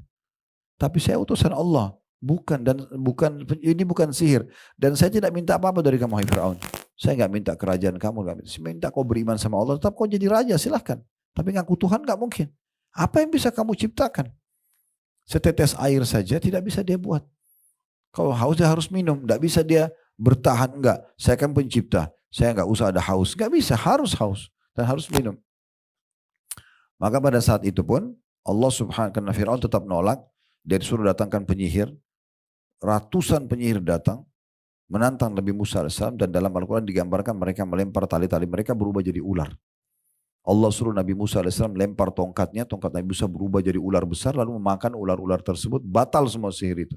Tapi saya utusan Allah. Ini bukan sihir. Dan saya tidak minta apa-apa dari kamu, hai Fir'aun. Saya enggak minta kerajaan kamu. Saya minta kau beriman sama Allah. Tetap kau jadi raja, silahkan. Tapi ngaku Tuhan enggak mungkin. Apa yang bisa kamu ciptakan? Setetes air saja tidak bisa dia buat. Kalau haus dia harus minum. Tidak bisa dia bertahan. Enggak, saya kan pencipta. Saya enggak usah ada haus. Enggak bisa, harus haus. Dan harus minum. Maka pada saat itu pun Allah subhanahu wa ta'ala, Fir'aun tetap nolak. Dia disuruh datangkan penyihir. Ratusan penyihir datang. Menantang Nabi Musa AS. Dan dalam Al-Quran digambarkan mereka melempar tali-tali. Mereka berubah jadi ular. Allah suruh Nabi Musa AS lempar tongkatnya, tongkat Nabi Musa berubah jadi ular besar, lalu memakan ular-ular tersebut, batal semua sihir itu.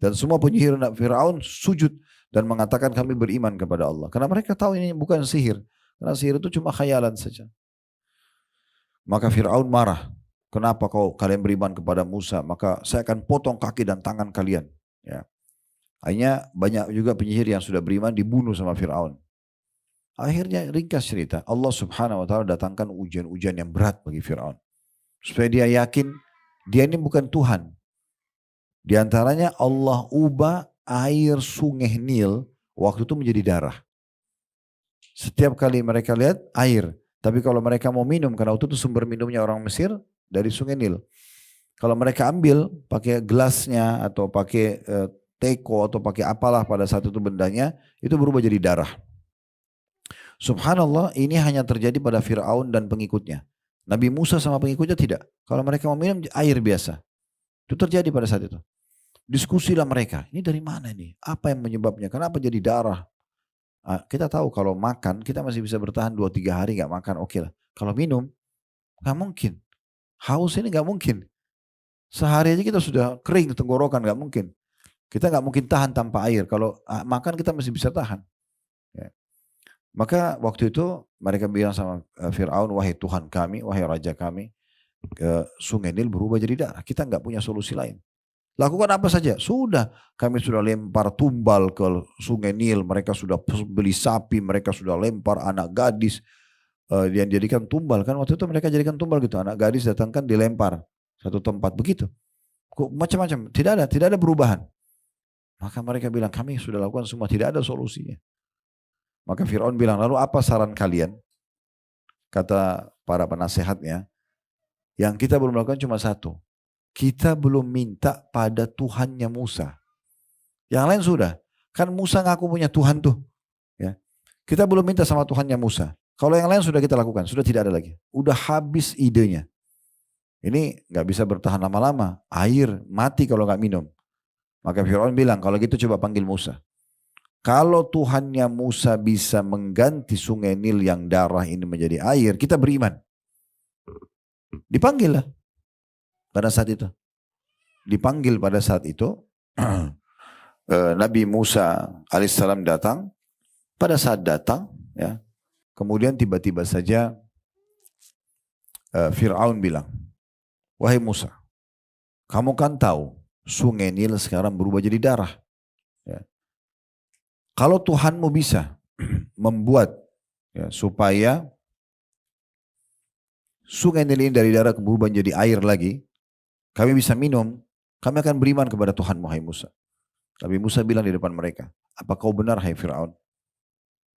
Dan semua penyihir Fir'aun sujud dan mengatakan kami beriman kepada Allah. Karena mereka tahu ini bukan sihir. Karena sihir itu cuma khayalan saja. Maka Fir'aun marah. Kenapa kalian beriman kepada Musa? Maka saya akan potong kaki dan tangan kalian. Ya. Akhirnya banyak juga penyihir yang sudah beriman dibunuh sama Fir'aun. Akhirnya ringkas cerita, Allah subhanahu wa ta'ala datangkan ujian-ujian yang berat bagi Fir'aun. Supaya dia yakin, dia ini bukan Tuhan. Di antaranya Allah ubah air sungai Nil waktu itu menjadi darah. Setiap kali mereka lihat air. Tapi kalau mereka mau minum, karena waktu itu sumber minumnya orang Mesir dari sungai Nil. Kalau mereka ambil pakai gelasnya atau pakai teko atau pakai apalah pada saat itu bendanya, itu berubah jadi darah. Subhanallah, ini hanya terjadi pada Fir'aun dan pengikutnya. Nabi Musa sama pengikutnya tidak. Kalau mereka mau minum air biasa. Itu terjadi pada saat itu. Diskusilah mereka. Ini dari mana ini? Apa yang menyebabnya? Kenapa jadi darah? Kita tahu kalau makan, kita masih bisa bertahan 2-3 hari gak makan. Oke lah. Kalau minum, gak mungkin. Haus ini gak mungkin. Sehari aja kita sudah kering tenggorokan, gak mungkin. Kita gak mungkin tahan tanpa air. Kalau makan kita masih bisa tahan. Ya. Maka waktu itu mereka bilang sama Fir'aun, wahai Tuhan kami, wahai Raja kami, sungai Nil berubah jadi darah. Kita nggak punya solusi lain. Lakukan apa saja. Sudah, kami sudah lempar tumbal ke sungai Nil. Mereka sudah beli sapi, mereka sudah lempar anak gadis yang jadikan tumbal. Kan waktu itu mereka jadikan tumbal gitu. Anak gadis datangkan dilempar satu tempat. Begitu. Macam-macam. Tidak ada perubahan. Maka mereka bilang, kami sudah lakukan semua. Tidak ada solusinya. Maka Fir'aun bilang, lalu apa saran kalian? Kata para penasehatnya, yang kita belum lakukan cuma satu. Kita belum minta pada Tuhannya Musa. Yang lain sudah. Kan Musa ngaku punya Tuhan tuh. Ya. Kita belum minta sama Tuhannya Musa. Kalau yang lain sudah kita lakukan, sudah tidak ada lagi. Udah habis idenya. Ini gak bisa bertahan lama-lama. Air mati kalau gak minum. Maka Fir'aun bilang, kalau gitu coba panggil Musa. Kalau Tuhannya Musa bisa mengganti sungai Nil yang darah ini menjadi air, kita beriman. Dipanggil lah pada saat itu. Dipanggil pada saat itu, Nabi Musa alaihissalam datang Pada saat datang, ya, kemudian tiba-tiba saja Fir'aun bilang, wahai Musa, kamu kan tahu sungai Nil sekarang berubah jadi darah. Ya. Kalau Tuhanmu bisa membuat ya, supaya sungai Nil ini dari darah berubah menjadi air lagi, kami bisa minum, kami akan beriman kepada Tuhanmu, hai Musa. Nabi Musa bilang di depan mereka, apa kau benar, hai Fir'aun?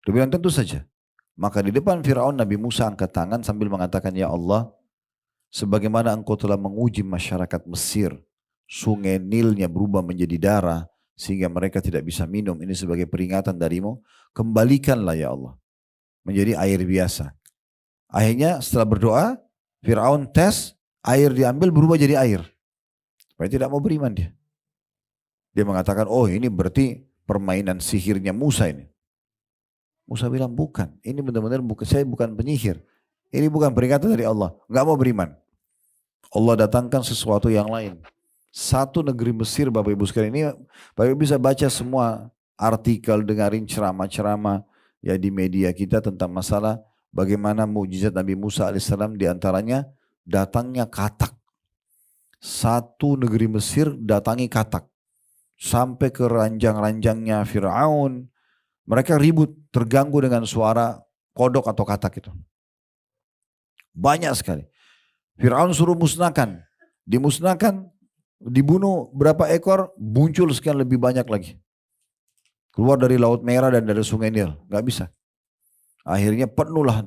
Dia bilang, tentu saja. Maka di depan Fir'aun, Nabi Musa angkat tangan sambil mengatakan, ya Allah, sebagaimana engkau telah menguji masyarakat Mesir, sungai Nilnya berubah menjadi darah, sehingga mereka tidak bisa minum, ini sebagai peringatan darimu, kembalikanlah ya Allah, menjadi air biasa. Akhirnya setelah berdoa, Fir'aun tes, air diambil berubah jadi air. Supaya tidak mau beriman dia. Dia mengatakan, oh ini berarti permainan sihirnya Musa ini. Musa bilang, bukan. Ini benar-benar saya bukan penyihir. Ini bukan peringatan dari Allah. Nggak mau beriman. Allah datangkan sesuatu yang lain. Satu negeri Mesir, Bapak Ibu sekalian, ini Bapak Ibu bisa baca semua artikel, dengarin ceramah-ceramah ya di media kita tentang masalah bagaimana mukjizat Nabi Musa alaihissalam, diantaranya datangnya katak. Satu negeri Mesir datangi katak. Sampai ke ranjang-ranjangnya Fir'aun. Mereka ribut, terganggu dengan suara kodok atau katak itu. Banyak sekali. Fir'aun suruh musnahkan. Dimusnahkan, dibunuh berapa ekor, muncul sekian lebih banyak lagi. Keluar dari Laut Merah dan dari Sungai Nil. Gak bisa. Akhirnya penuhlah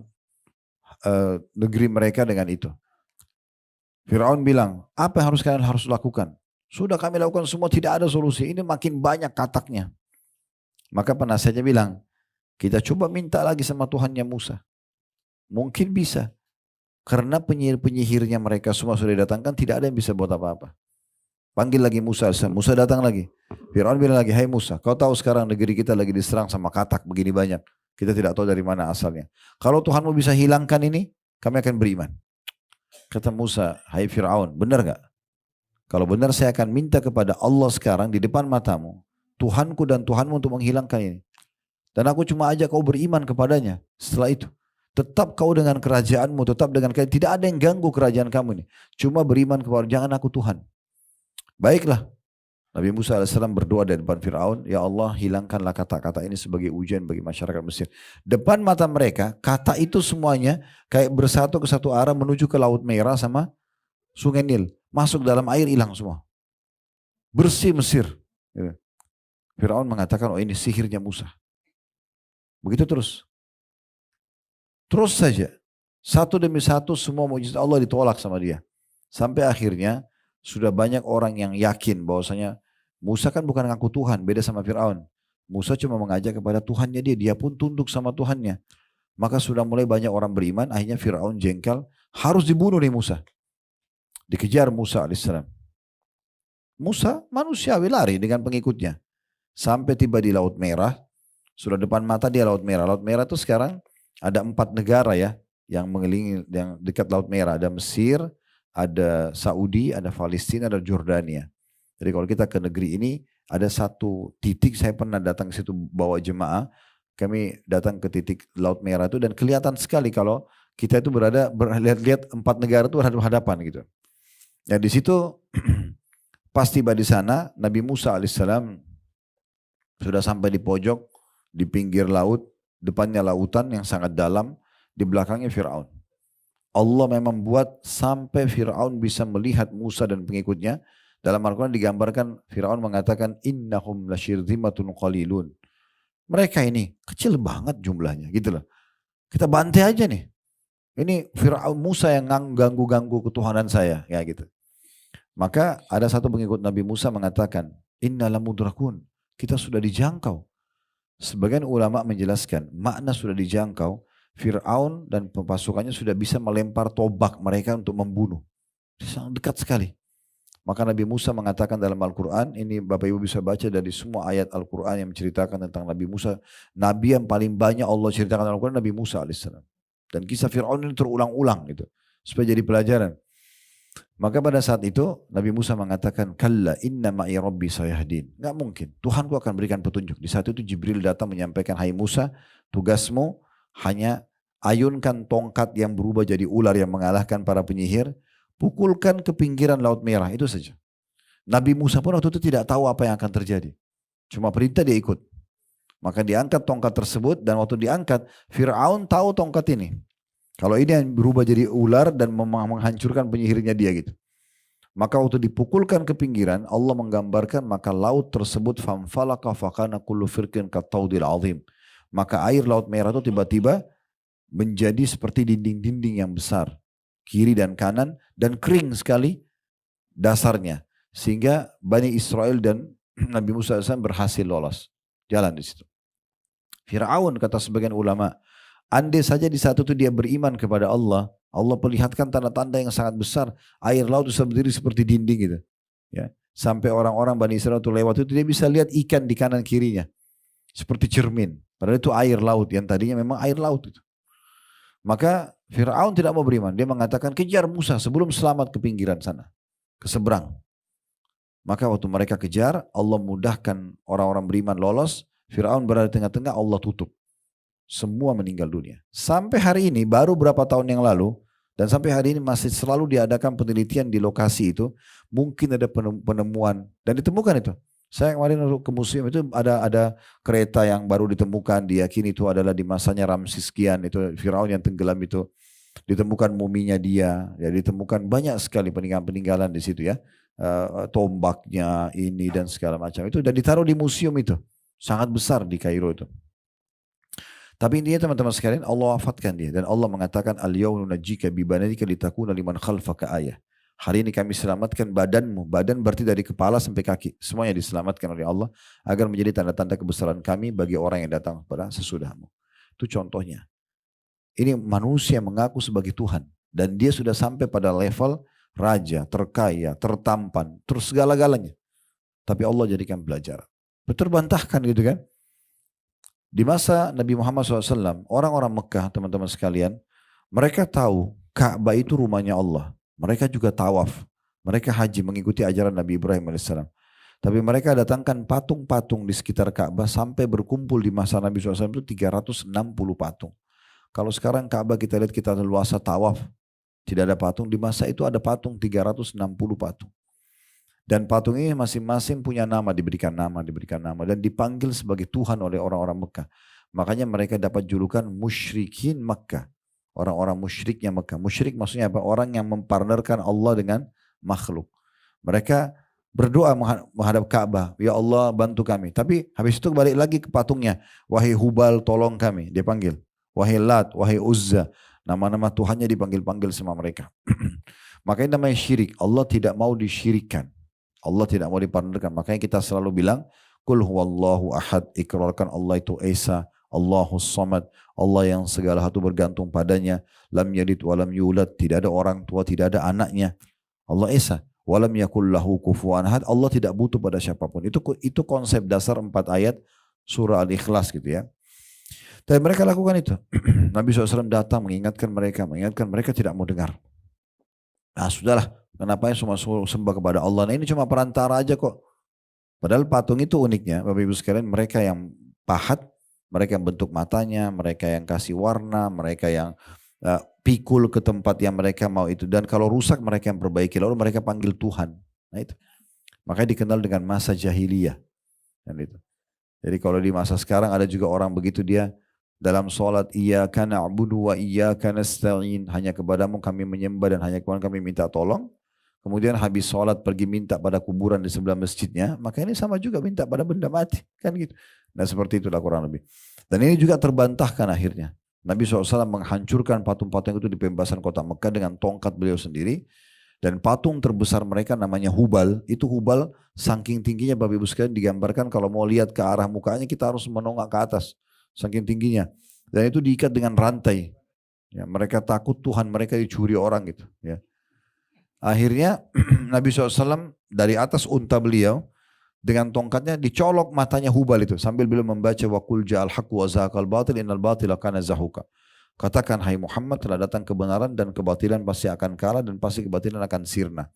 negeri mereka dengan itu. Fir'aun bilang, apa yang kalian harus lakukan? Sudah kami lakukan semua, tidak ada solusi. Ini makin banyak kataknya. Maka penasihatnya bilang, kita coba minta lagi sama Tuhannya Musa. Mungkin bisa. Karena penyihir-penyihirnya mereka semua sudah didatangkan, tidak ada yang bisa buat apa-apa. Panggil lagi Musa. Musa datang lagi. Fir'aun bilang lagi, hai Musa, kau tahu sekarang negeri kita lagi diserang sama katak begini banyak. Kita tidak tahu dari mana asalnya. Kalau Tuhanmu bisa hilangkan ini, kami akan beriman. Kata Musa, hai Fir'aun, benar gak? Kalau benar saya akan minta kepada Allah sekarang di depan matamu. Tuhanku dan Tuhanmu untuk menghilangkan ini. Dan aku cuma ajak kau beriman kepadanya. Setelah itu, tetap kau dengan kerajaanmu, tetap dengan kalian. Tidak ada yang ganggu kerajaan kamu ini. Cuma beriman kepada, jangan aku Tuhan. Baiklah. Nabi Musa AS berdoa di depan Fir'aun, ya Allah hilangkanlah kata-kata ini sebagai ujian bagi masyarakat Mesir. Depan mata mereka, kata itu semuanya kayak bersatu ke satu arah menuju ke Laut Merah sama Sungai Nil. Masuk dalam air, hilang semua. Bersih Mesir. Fir'aun mengatakan, oh ini sihirnya Musa. Begitu terus. Terus saja. Satu demi satu semua mukjizat Allah ditolak sama dia. Sampai akhirnya sudah banyak orang yang yakin bahwasanya Musa kan bukan ngaku Tuhan, beda sama Fir'aun. Musa cuma mengajak kepada Tuhannya dia pun tunduk sama Tuhannya. Maka sudah mulai banyak orang beriman, akhirnya Fir'aun jengkel, harus dibunuh nih Musa. Dikejar Musa alaihissalam. Musa manusiawi lari dengan pengikutnya. Sampai tiba di Laut Merah, sudah depan mata dia Laut Merah. Laut Merah itu sekarang ada 4 negara ya yang mengelilingi, yang dekat Laut Merah. Ada Mesir, ada Saudi, ada Palestina, ada Jordania. Jadi kalau kita ke negeri ini ada satu titik, saya pernah datang ke situ bawa jemaah. Kami datang ke titik Laut Merah itu dan kelihatan sekali kalau kita itu lihat 4 negara itu berhadapan gitu. Dan di situ pas tiba di sana Nabi Musa alaihissalam sudah sampai di pojok, di pinggir laut, depannya lautan yang sangat dalam, di belakangnya Fir'aun. Allah memang buat sampai Fir'aun bisa melihat Musa dan pengikutnya. Dalam Al-Quran digambarkan Fir'aun mengatakan, innahum lasyirzimatun qalilun. Mereka ini kecil banget jumlahnya, gitu loh. Kita bantai aja nih. Ini Fir'aun Musa yang ganggu-ganggu ketuhanan saya, ya gitu. Maka ada satu pengikut Nabi Musa mengatakan, inna lamudrakun. Kita sudah dijangkau. Sebagian ulama menjelaskan makna sudah dijangkau. Fir'aun dan pasukannya sudah bisa melempar tobak mereka untuk membunuh. Sangat dekat sekali. Maka Nabi Musa mengatakan dalam Al-Quran, ini Bapak Ibu bisa baca dari semua ayat Al-Quran yang menceritakan tentang Nabi Musa. Nabi yang paling banyak Allah ceritakan dalam Al-Quran Nabi Musa AS. Dan kisah Fir'aun ini terulang-ulang gitu. Supaya jadi pelajaran. Maka pada saat itu Nabi Musa mengatakan, kalla inna ma'i rabbi sayahdin. Nggak mungkin, Tuhanku akan berikan petunjuk. Di saat itu Jibril datang menyampaikan, hai Musa, tugasmu hanya ayunkan tongkat yang berubah jadi ular yang mengalahkan para penyihir, pukulkan ke pinggiran Laut Merah, itu saja. Nabi Musa pun waktu itu tidak tahu apa yang akan terjadi. Cuma perintah dia ikut. Maka diangkat tongkat tersebut dan waktu diangkat, Fir'aun tahu tongkat ini. Kalau ini yang berubah jadi ular dan menghancurkan penyihirnya dia gitu. Maka waktu dipukulkan ke pinggiran, Allah menggambarkan maka laut tersebut famfalaka fakana kullu firqin kattaudil azim. Maka air Laut Merah itu tiba-tiba menjadi seperti dinding-dinding yang besar. Kiri dan kanan dan kering sekali dasarnya. Sehingga Bani Israel dan Nabi Musa AS berhasil lolos. Jalan di situ. Fir'aun kata sebagian ulama, andai saja di saat itu dia beriman kepada Allah, Allah perlihatkan tanda-tanda yang sangat besar. Air laut bisa berdiri seperti dinding gitu. Ya. Sampai orang-orang Bani Israel itu lewat itu dia bisa lihat ikan di kanan kirinya. Seperti cermin. Padahal itu air laut yang tadinya memang air laut itu. Maka Fir'aun tidak mau beriman. Dia mengatakan kejar Musa sebelum selamat ke pinggiran sana. Ke seberang. Maka waktu mereka kejar, Allah mudahkan orang-orang beriman lolos. Fir'aun berada di tengah-tengah, Allah tutup. Semua meninggal dunia. Sampai hari ini, baru berapa tahun yang lalu, dan sampai hari ini masih selalu diadakan penelitian di lokasi itu. Mungkin ada penemuan, dan ditemukan itu. Saya kemarin ke museum itu ada kereta yang baru ditemukan, diyakini itu adalah di masanya Ramses sekian, itu Fir'aun yang tenggelam itu. Ditemukan muminya dia, ya ditemukan banyak sekali peninggalan-peninggalan di situ ya. Tombaknya ini dan segala macam itu dan ditaruh di museum itu sangat besar di Kairo itu. Tapi intinya teman-teman sekalian Allah wafatkan dia dan Allah mengatakan al-yawma nunajjika bi badanika litakuna liman khalfaka ayah. Hari ini kami selamatkan badanmu, badan berarti dari kepala sampai kaki, semuanya diselamatkan oleh Allah agar menjadi tanda-tanda kebesaran kami bagi orang yang datang kepada sesudahmu. Itu contohnya. Ini manusia mengaku sebagai Tuhan dan dia sudah sampai pada level raja, terkaya, tertampan, terus segala-galanya. Tapi Allah jadikan pelajaran. Terbantahkan gitu kan. Di masa Nabi Muhammad SAW, orang-orang Mekah teman-teman sekalian, mereka tahu Ka'bah itu rumahnya Allah. Mereka juga tawaf. Mereka haji mengikuti ajaran Nabi Ibrahim AS. Tapi mereka datangkan patung-patung di sekitar Ka'bah sampai berkumpul di masa Nabi SAW itu 360 patung. Kalau sekarang Ka'bah kita lihat kita leluasa tawaf. Tidak ada patung, di masa itu ada patung 360 patung. Dan patung ini masing-masing punya nama, diberikan nama, dan dipanggil sebagai Tuhan oleh orang-orang Mekah. Makanya mereka dapat julukan musyrikin Mekah. Orang-orang musyriknya Mekah. Musyrik maksudnya apa? Orang yang mempartnerkan Allah dengan makhluk. Mereka berdoa menghadap Ka'bah, ya Allah bantu kami. Tapi habis itu balik lagi ke patungnya. Wahai Hubal tolong kami, dia panggil. Wahai Lat, wahai Uzza. Nama-nama Tuhannya dipanggil-panggil sama mereka. Makanya namanya syirik. Allah tidak mau disyirikkan. Allah tidak mau dipartnerkan. Makanya kita selalu bilang, Qul huwallahu ahad. Ikrarkan Allah itu Esa. Allahus samad. Allah yang segala hatu bergantung padanya. Lam yalid walam yulad. Tidak ada orang tua, tidak ada anaknya. Allah Esa. Walam yakul lahu kufuwan ahad. Allah tidak butuh pada siapapun. Itu konsep dasar 4 ayat surah Al-Ikhlas gitu ya. Dan mereka lakukan itu. Nabi SAW datang mengingatkan mereka tidak mau dengar. Nah sudahlah, kenapa semua sembah kepada Allah? Nah ini cuma perantara aja kok. Padahal patung itu uniknya, Bapak Ibu sekalian, mereka yang pahat, mereka yang bentuk matanya, mereka yang kasih warna, mereka yang pikul ke tempat yang mereka mau itu. Dan kalau rusak mereka yang perbaiki, lalu mereka panggil Tuhan. Nah itu. Makanya dikenal dengan masa jahiliyah. Dan itu. Jadi kalau di masa sekarang ada juga orang begitu dia, dalam sholat iyyaka na'budu wa iyyaka nasta'in, hanya kepadamu kami menyembah dan hanya kepadamu kami minta tolong. Kemudian habis sholat pergi minta pada kuburan di sebelah masjidnya, maka ini sama juga minta pada benda mati, kan gitu. Nah seperti itulah kurang lebih. Dan ini juga terbantahkan akhirnya. Nabi SAW menghancurkan patung-patung itu di pembebasan kota Mekah dengan tongkat beliau sendiri. Dan patung terbesar mereka namanya Hubal. Itu Hubal saking tingginya Bapak Ibu sekalian digambarkan kalau mau lihat ke arah mukanya kita harus menongak ke atas. Saking tingginya. Dan itu diikat dengan rantai. Ya, mereka takut Tuhan mereka dicuri orang gitu. Ya. Akhirnya Nabi SAW dari atas unta beliau dengan tongkatnya dicolok matanya Hubal itu. Sambil beliau membaca wa qul ja'al haqq wa zahaqal batil innal batila kana zahuqa. Katakan, hai Muhammad, telah datang kebenaran dan kebatilan pasti akan kalah dan pasti kebatilan akan sirna.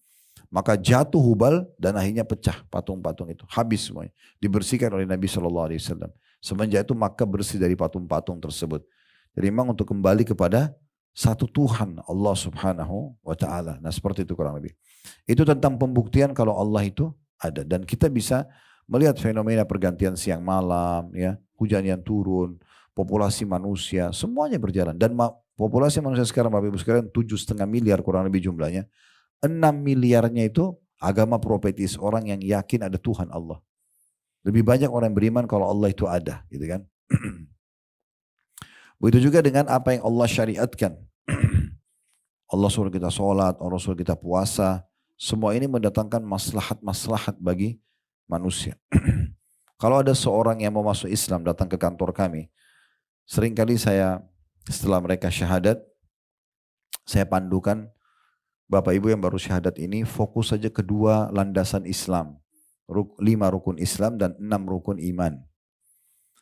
Maka jatuh Hubal dan akhirnya pecah patung-patung itu. Habis semuanya. Dibersihkan oleh Nabi SAW. Semenjak itu Makkah bersih dari patung-patung tersebut. Jadi memang untuk kembali kepada satu Tuhan, Allah Subhanahu wa Ta'ala. Nah seperti itu kurang lebih. Itu tentang pembuktian kalau Allah itu ada. Dan kita bisa melihat fenomena pergantian siang malam, ya, hujan yang turun, populasi manusia, semuanya berjalan. Dan populasi manusia sekarang Bapak Ibu sekalian 7,5 miliar kurang lebih jumlahnya. 6 miliarnya itu agama profetis, orang yang yakin ada Tuhan Allah. Lebih banyak orang yang beriman kalau Allah itu ada, gitu kan. Begitu juga dengan apa yang Allah syariatkan. Allah suruh kita sholat, Allah suruh kita puasa. Semua ini mendatangkan maslahat-maslahat bagi manusia. Kalau ada seorang yang mau masuk Islam datang ke kantor kami, seringkali saya setelah mereka syahadat, saya pandukan Bapak Ibu yang baru syahadat ini fokus saja kedua landasan Islam. 5 rukun Islam dan 6 rukun iman.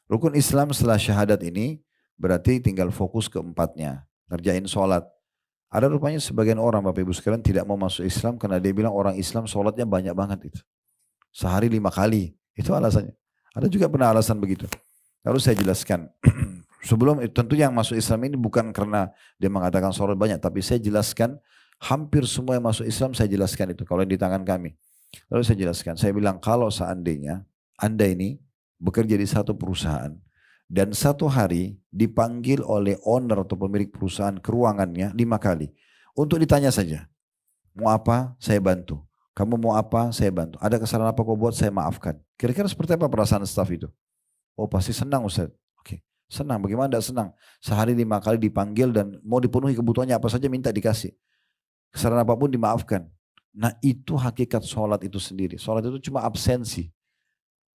Rukun Islam setelah syahadat ini berarti tinggal fokus keempatnya. Ngerjain sholat. Ada rupanya sebagian orang Bapak Ibu sekalian tidak mau masuk Islam karena dia bilang orang Islam sholatnya banyak banget itu. Sehari 5 kali. Itu alasannya. Ada juga pernah alasan begitu. Lalu saya jelaskan. Sebelum itu tentu yang masuk Islam ini bukan karena dia mengatakan sholat banyak. Tapi saya jelaskan. Hampir semua yang masuk Islam saya jelaskan itu. Kalau di tangan kami. Lalu saya jelaskan. Saya bilang kalau seandainya Anda ini bekerja di satu perusahaan. Dan satu hari dipanggil oleh owner atau pemilik perusahaan ke ruangannya 5 kali. Untuk ditanya saja. Mau apa? Saya bantu. Kamu mau apa? Saya bantu. Ada kesalahan apa kau buat? Saya maafkan. Kira-kira seperti apa perasaan staf itu? Oh pasti senang Ustaz. Oke. Senang. Bagaimana tidak senang? Sehari 5 kali dipanggil dan mau dipenuhi kebutuhannya apa saja minta dikasih. Kesalahan apapun dimaafkan. Nah itu hakikat sholat itu sendiri. Sholat itu cuma absensi.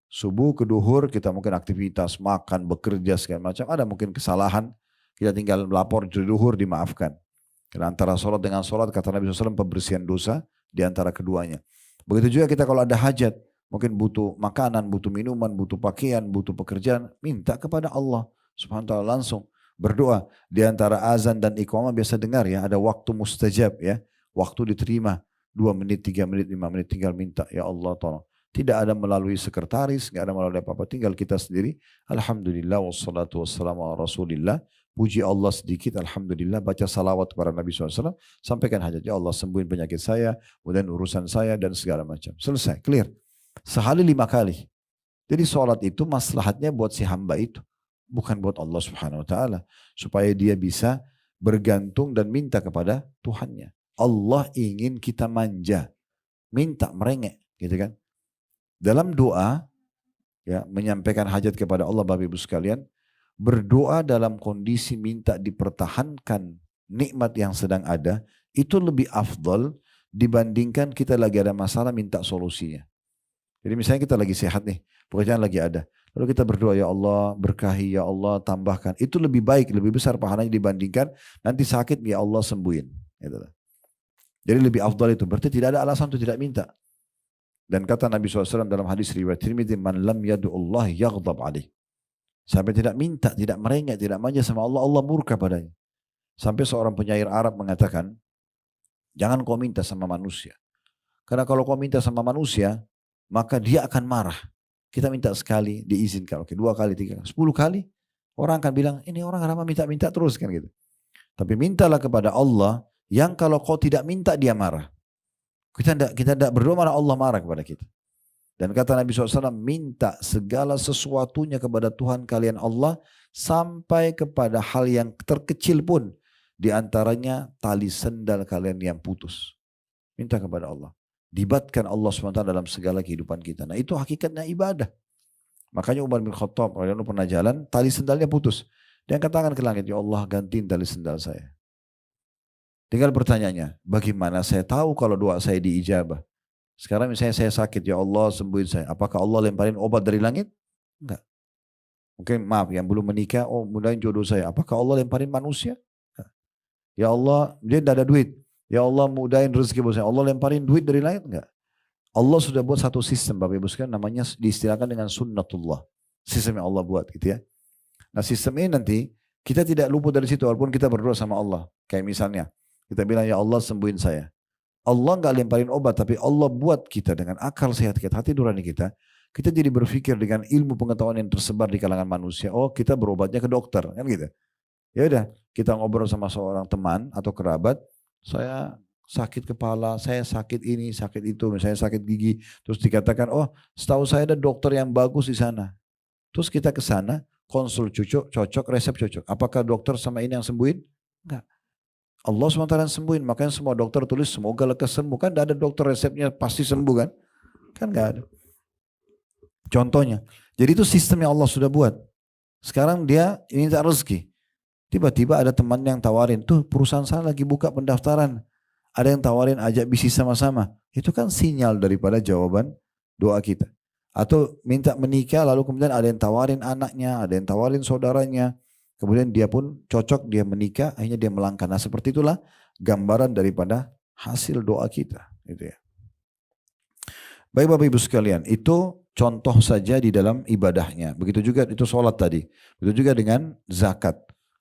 Subuh ke duhur kita mungkin aktivitas, makan, bekerja segala macam. Ada mungkin kesalahan. Kita tinggal melapor di duhur dimaafkan. Karena antara sholat dengan sholat kata Nabi SAW pembersihan dosa di antara keduanya. Begitu juga kita kalau ada hajat. Mungkin butuh makanan, butuh minuman, butuh pakaian, butuh pekerjaan. Minta kepada Allah Subhanahu wa ta'ala langsung. Berdoa di antara azan dan iqamah biasa dengar ya ada waktu mustajab ya, waktu diterima 2 menit, 3 menit, 5 menit tinggal minta ya Allah tolong. Tidak ada melalui sekretaris, nggak ada melalui apa-apa, tinggal kita sendiri. Alhamdulillah wassalatu wassalamu ala rasulillah. Puji Allah sedikit, alhamdulillah, baca salawat kepada Nabi SAW, sampaikan hajat, ya Allah sembuhin penyakit saya, kemudian urusan saya dan segala macam. Selesai, clear. Sehari 5 kali. Jadi sholat itu maslahatnya buat si hamba itu. Bukan buat Allah Subhanahu wa ta'ala. Supaya dia bisa bergantung dan minta kepada Tuhannya. Allah ingin kita manja. Minta, merengek. Gitu kan. Dalam doa, ya, menyampaikan hajat kepada Allah Bapak Ibu sekalian. Berdoa dalam kondisi minta dipertahankan nikmat yang sedang ada. Itu lebih afdal dibandingkan kita lagi ada masalah minta solusinya. Jadi misalnya kita lagi sehat nih. Pekerjaan lagi ada. Lalu kita berdoa, ya Allah berkahi, ya Allah tambahkan. Itu lebih baik, lebih besar pahalanya dibandingkan nanti sakit, ya Allah sembuhin. Gitu. Jadi lebih afdal itu. Berarti tidak ada alasan untuk tidak minta. Dan kata Nabi SAW dalam hadis riwayat Tirmidzi, man lam yadu'ullah yaghdab alaih. Sampai tidak minta, tidak merengek, tidak manja sama Allah, Allah murka padanya. Sampai seorang penyair Arab mengatakan, jangan kau minta sama manusia. Karena kalau kau minta sama manusia, maka dia akan marah. Kita minta sekali, diizinkan. Oke, 2 kali, 3 kali, 10 kali. Orang akan bilang, ini orang ramah minta-minta terus kan gitu. Tapi mintalah kepada Allah, yang kalau kau tidak minta dia marah. Kita tidak berdoa malah Allah marah kepada kita. Dan kata Nabi SAW, minta segala sesuatunya kepada Tuhan kalian Allah, sampai kepada hal yang terkecil pun. Di antaranya tali sendal kalian yang putus. Minta kepada Allah. Libatkan Allah SWT dalam segala kehidupan kita. Nah itu hakikatnya ibadah. Makanya Umar bin Khattab pernah jalan, tali sendalnya putus. Dia katakan ke langit, ya Allah gantiin tali sendal saya. Tinggal pertanyaannya, bagaimana saya tahu kalau doa saya diijabah? Sekarang misalnya saya sakit, ya Allah sembuhin saya. Apakah Allah lemparin obat dari langit? Enggak. Mungkin maaf yang belum menikah, oh mudahin jodoh saya. Apakah Allah lemparin manusia? Enggak. Ya Allah, dia tidak ada duit. Ya Allah mudahin rezeki buat saya. Allah lemparin duit dari langit? Enggak. Allah sudah buat satu sistem Bapak Ibu sekalian, namanya diistilahkan dengan sunnatullah. Sistem yang Allah buat gitu ya. Nah sistem ini nanti Kita tidak luput dari situ walaupun kita berdoa sama Allah. Kayak misalnya, kita bilang, ya Allah sembuhin saya. Allah nggak lemparin obat, tapi Allah buat kita dengan akal sehat kita, hati nurani kita. Kita jadi berpikir dengan ilmu pengetahuan yang tersebar di kalangan manusia. Oh, kita berobatnya ke dokter, kan gitu. Ya udah, kita ngobrol sama seorang teman atau kerabat, saya sakit kepala, saya sakit ini, sakit itu, misalnya sakit gigi, terus dikatakan, oh, setahu saya ada dokter yang bagus di sana. Terus kita ke sana, konsul cocok, resep cocok. Apakah dokter sama ini yang sembuhin? Enggak. Allah SWT yang sembuhin, makanya semua dokter tulis semoga lekas sembuh. Kan tidak ada dokter resepnya pasti sembuh kan? Kan enggak ada. Contohnya, jadi itu sistem yang Allah sudah buat. Sekarang dia minta rezeki. Tiba-tiba ada teman yang tawarin, tuh perusahaan saya lagi buka pendaftaran. Ada yang tawarin ajak bisnis sama-sama. Itu kan sinyal daripada jawaban doa kita. Atau minta menikah lalu kemudian ada yang tawarin anaknya, ada yang tawarin saudaranya. Kemudian dia pun cocok, dia menikah, akhirnya dia melangkah. Nah seperti itulah gambaran daripada hasil doa kita. Gitu ya. Baik Bapak Ibu sekalian, itu contoh saja di dalam ibadahnya. Begitu juga itu sholat tadi. Begitu juga dengan zakat.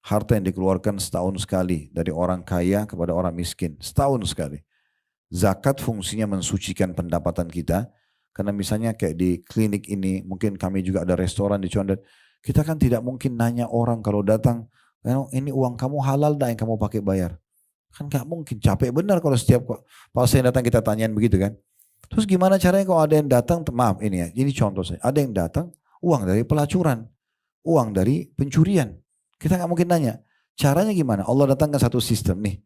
Harta yang dikeluarkan setahun sekali dari orang kaya kepada orang miskin. Setahun sekali. Zakat fungsinya mensucikan pendapatan kita. Karena misalnya kayak di klinik ini, mungkin kami juga ada restoran di Condet. Kita kan tidak mungkin nanya orang kalau datang, ini uang kamu halal dah yang kamu pakai bayar. Kan gak mungkin, capek benar kalau setiap pasien datang kita tanyain begitu kan. Terus gimana caranya kalau ada yang datang, maaf ini ya, ini contoh saya. Ada yang datang, uang dari pelacuran, uang dari pencurian. Kita gak mungkin nanya, caranya gimana? Allah datangkan satu sistem nih,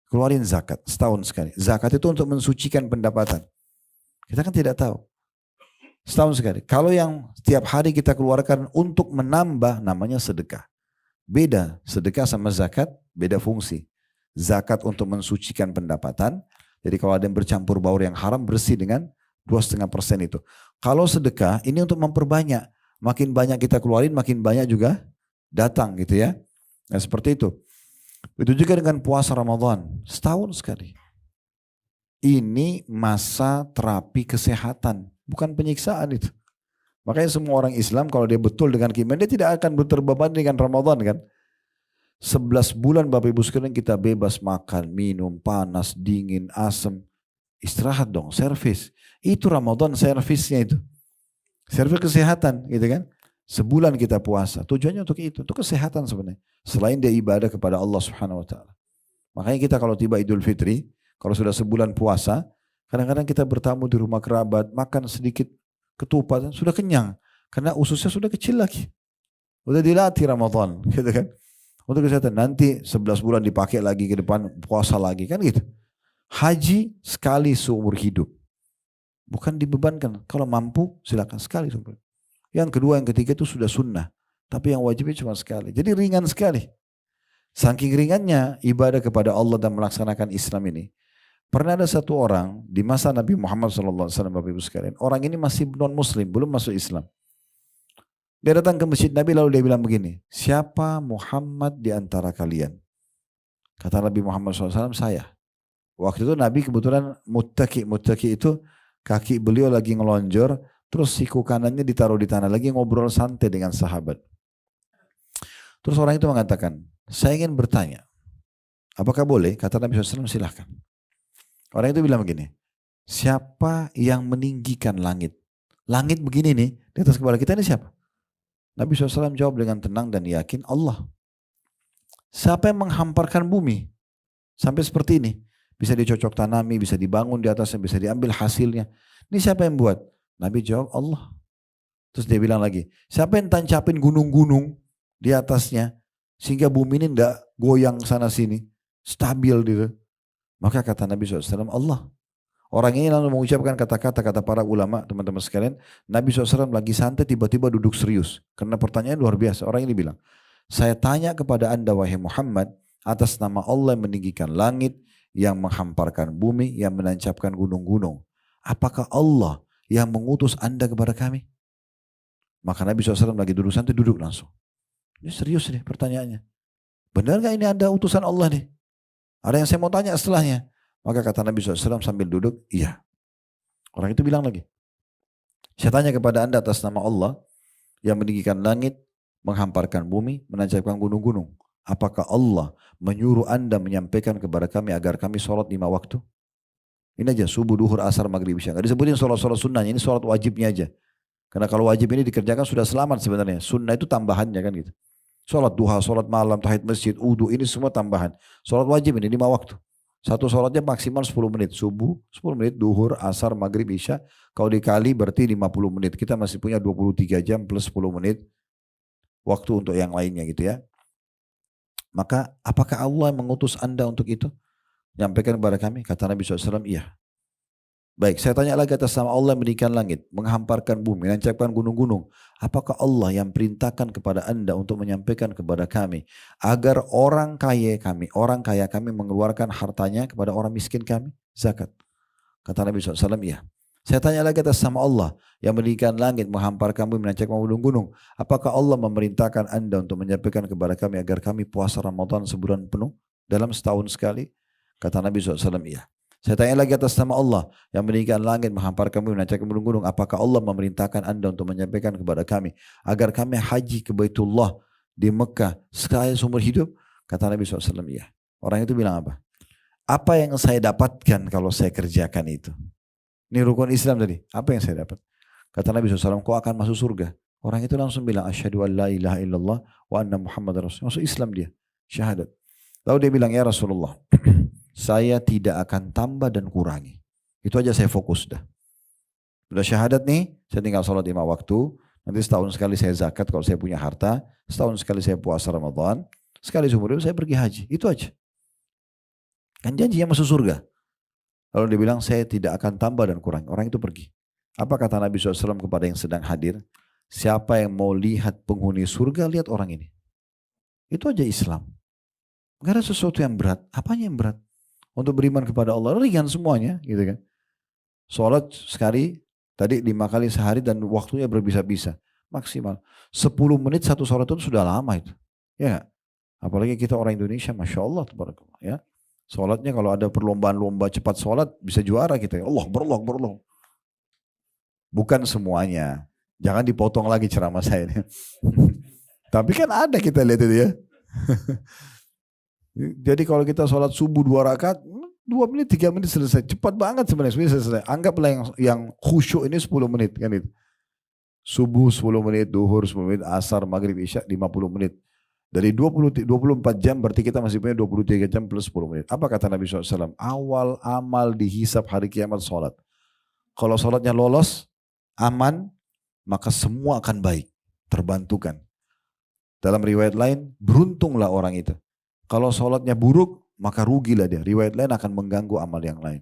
keluarin zakat setahun sekali. Zakat itu untuk mensucikan pendapatan. Kita kan tidak tahu. Setahun sekali. Kalau yang setiap hari kita keluarkan untuk menambah, namanya sedekah. Beda, sedekah sama zakat, beda fungsi. Zakat untuk mensucikan pendapatan. Jadi kalau ada yang bercampur baur yang haram, bersih dengan 2,5% itu. Kalau sedekah, ini untuk memperbanyak. Makin banyak kita keluarin, makin banyak juga datang gitu ya. Nah seperti itu. Itu juga dengan puasa Ramadan. Setahun sekali. Ini masa terapi kesehatan. Bukan penyiksaan itu. Makanya semua orang Islam kalau dia betul dengan keimanan, dia tidak akan terbebani dengan Ramadan kan. 11 bulan Bapak Ibu sekalian kita bebas makan, minum, panas, dingin, asam. Istirahat dong, servis. Itu Ramadan servisnya itu. Servis kesehatan gitu kan. Sebulan kita puasa. Tujuannya untuk itu kesehatan sebenarnya. Selain dia ibadah kepada Allah Subhanahu wa taala. Makanya kita kalau tiba Idul Fitri, kalau sudah sebulan puasa, kadang-kadang kita bertamu di rumah kerabat, makan sedikit ketupat, sudah kenyang. Karena ususnya sudah kecil lagi. Udah dilatih Ramadan, gitu kan. Untuk kesehatan, nanti 11 bulan dipakai lagi ke depan, puasa lagi, kan gitu. Haji sekali seumur hidup. Bukan dibebankan. Kalau mampu, silakan sekali seumur hidup. Yang kedua, yang ketiga itu sudah sunnah. Tapi yang wajibnya cuma sekali. Jadi ringan sekali. Saking ringannya ibadah kepada Allah dan melaksanakan Islam ini. Pernah ada satu orang di masa Nabi Muhammad SAW, Bapak Ibu sekalian. Orang ini masih non muslim, belum masuk Islam. Dia datang ke masjid Nabi lalu dia bilang begini, siapa Muhammad di antara kalian? Kata Nabi Muhammad SAW, saya. Waktu itu Nabi kebetulan muttaki itu kaki beliau lagi ngelonjor, terus siku kanannya ditaruh di tanah, lagi ngobrol santai dengan sahabat. Terus orang itu mengatakan, saya ingin bertanya, apakah boleh? Kata Nabi SAW, silahkan. Orang itu bilang begini, siapa yang meninggikan langit? Langit begini nih, di atas kepala kita ini siapa? Nabi SAW jawab dengan tenang dan yakin, Allah. Siapa yang menghamparkan bumi? Sampai seperti ini. Bisa dicocok tanami, bisa dibangun di atasnya, bisa diambil hasilnya. Ini siapa yang buat? Nabi jawab, Allah. Terus dia bilang lagi, siapa yang tancapin gunung-gunung di atasnya, sehingga bumi ini tidak goyang sana sini, stabil gitu. Maka kata Nabi SAW, Allah. Orang ini lalu mengucapkan kata-kata para ulama, teman-teman sekalian. Nabi SAW lagi santai, tiba-tiba duduk serius. Karena pertanyaan luar biasa. Orang ini bilang, saya tanya kepada anda wahai Muhammad, atas nama Allah yang meninggikan langit, yang menghamparkan bumi, yang menancapkan gunung-gunung. Apakah Allah yang mengutus anda kepada kami? Maka Nabi SAW lagi duduk santai, duduk langsung. Ini serius nih pertanyaannya. Benar gak ini anda utusan Allah nih? Ada yang saya mau tanya setelahnya. Maka kata Nabi SAW sambil duduk, iya. Orang itu bilang lagi, saya tanya kepada anda atas nama Allah yang meninggikan langit, menghamparkan bumi, menancapkan gunung-gunung. Apakah Allah menyuruh Anda menyampaikan kepada kami agar kami sholat 5 waktu? Ini aja, subuh, duhur, asar, maghrib, isya. Gak disebutin sholat-sholat sunnahnya, ini sholat wajibnya aja. Karena kalau wajib ini dikerjakan sudah selamat sebenarnya. Sunnah itu tambahannya kan gitu. Sholat duha, sholat malam, tahiyat masjid, wudu, ini semua tambahan. Sholat wajib ini 5 waktu. Satu sholatnya maksimal 10 menit. Subuh 10 menit, duhur, asar, maghrib, isya. Kalau dikali berarti 50 menit. Kita masih punya 23 jam plus 10 menit waktu untuk yang lainnya gitu ya. Maka apakah Allah mengutus Anda untuk itu? Nyampaikan kepada kami. Kata Nabi SAW, iya. Baik, saya tanya lagi atas nama Allah yang mendirikan langit, menghamparkan bumi, menancapkan gunung-gunung. Apakah Allah yang perintahkan kepada Anda untuk menyampaikan kepada kami agar orang kaya kami mengeluarkan hartanya kepada orang miskin kami? Zakat. Kata Nabi SAW, iya. Saya tanya lagi atas nama Allah yang mendirikan langit, menghamparkan bumi, menancapkan gunung-gunung. Apakah Allah memerintahkan Anda untuk menyampaikan kepada kami agar kami puasa Ramadan sebulan penuh dalam setahun sekali? Kata Nabi SAW, iya. Saya tanya lagi atas nama Allah yang mendirikan langit, menghamparkan bumi, menancapkan gunung-gunung. Apakah Allah memerintahkan Anda untuk menyampaikan kepada kami agar kami haji ke Baitullah di Mekah sekali seumur hidup? Kata Nabi SAW, iya. Orang itu bilang apa? Apa yang saya dapatkan kalau saya kerjakan itu? Ini rukun Islam tadi. Apa yang saya dapat? Kata Nabi SAW, kau akan masuk surga. Orang itu langsung bilang, asyhadu an la ilaha illallah wa anna Muhammad Rasulullah. Masuk Islam dia. Syahadat. Lalu dia bilang, ya Rasulullah, saya tidak akan tambah dan kurangi. Itu aja saya fokus dah. Sudah syahadat nih, saya tinggal sholat 5 waktu. Nanti setahun sekali saya zakat kalau saya punya harta. Setahun sekali saya puasa Ramadan. Sekali seumur hidup saya pergi haji. Itu aja. Kan janjinya masuk surga. Lalu dia bilang, saya tidak akan tambah dan kurangi. Orang itu pergi. Apa kata Nabi SAW kepada yang sedang hadir? Siapa yang mau lihat penghuni surga, lihat orang ini. Itu aja Islam. Gak ada sesuatu yang berat. Apanya yang berat? Untuk beriman kepada Allah, ringan semuanya, gitu kan. Sholat sekali, tadi 5 kali sehari dan waktunya berbisa-bisa, maksimal. 10 menit satu sholat itu sudah lama itu. Ya gak? Apalagi kita orang Indonesia, Masya Allah, ya. Sholatnya kalau ada perlombaan-lomba cepat sholat, bisa juara kita. Allah, berAllah. Bukan semuanya. Jangan dipotong lagi ceramah saya ini. Tapi kan ada kita lihat itu ya. Jadi kalau kita sholat subuh 2 rakaat, 2 menit, 3 menit selesai. Cepat banget sebenarnya selesai. Anggaplah yang khusyuk ini 10 menit kan itu. Subuh 10 menit, duhur 10 menit, asar, maghrib, isya 50 menit. Dari 24 jam berarti kita masih punya 23 jam plus 10 menit. Apa kata Nabi SAW? Awal amal dihisap hari kiamat sholat. Kalau sholatnya lolos, aman, maka semua akan baik. Terbantukan. Dalam riwayat lain, beruntunglah orang itu. Kalau sholatnya buruk, maka rugilah dia. Riwayat lain akan mengganggu amal yang lain.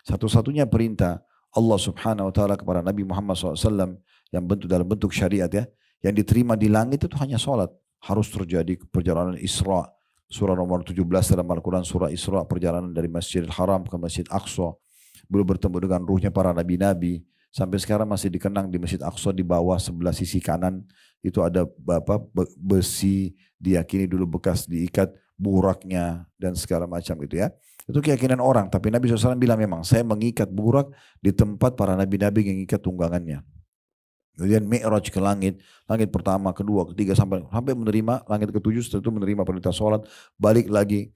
Satu-satunya perintah Allah Subhanahu Wa Taala kepada Nabi Muhammad SAW yang dalam bentuk syariat ya, yang diterima di langit itu hanya sholat. Harus terjadi perjalanan Isra. Surah nomor 17 dalam Al-Quran, surah Isra, perjalanan dari Masjidil Haram ke Masjid Aqsa. Belum bertemu dengan ruhnya para nabi-nabi. Sampai sekarang masih dikenang di Masjid Aqsa di bawah sebelah sisi kanan. Itu ada besi, diyakini dulu bekas diikat buraknya dan segala macam gitu ya. Itu keyakinan orang. Tapi Nabi SAW bilang memang saya mengikat burak di tempat para nabi-nabi yang mengikat tunggangannya. Kemudian Mi'raj ke langit, langit pertama, kedua, ketiga sampai menerima langit ketujuh, setelah itu menerima perintah sholat, balik lagi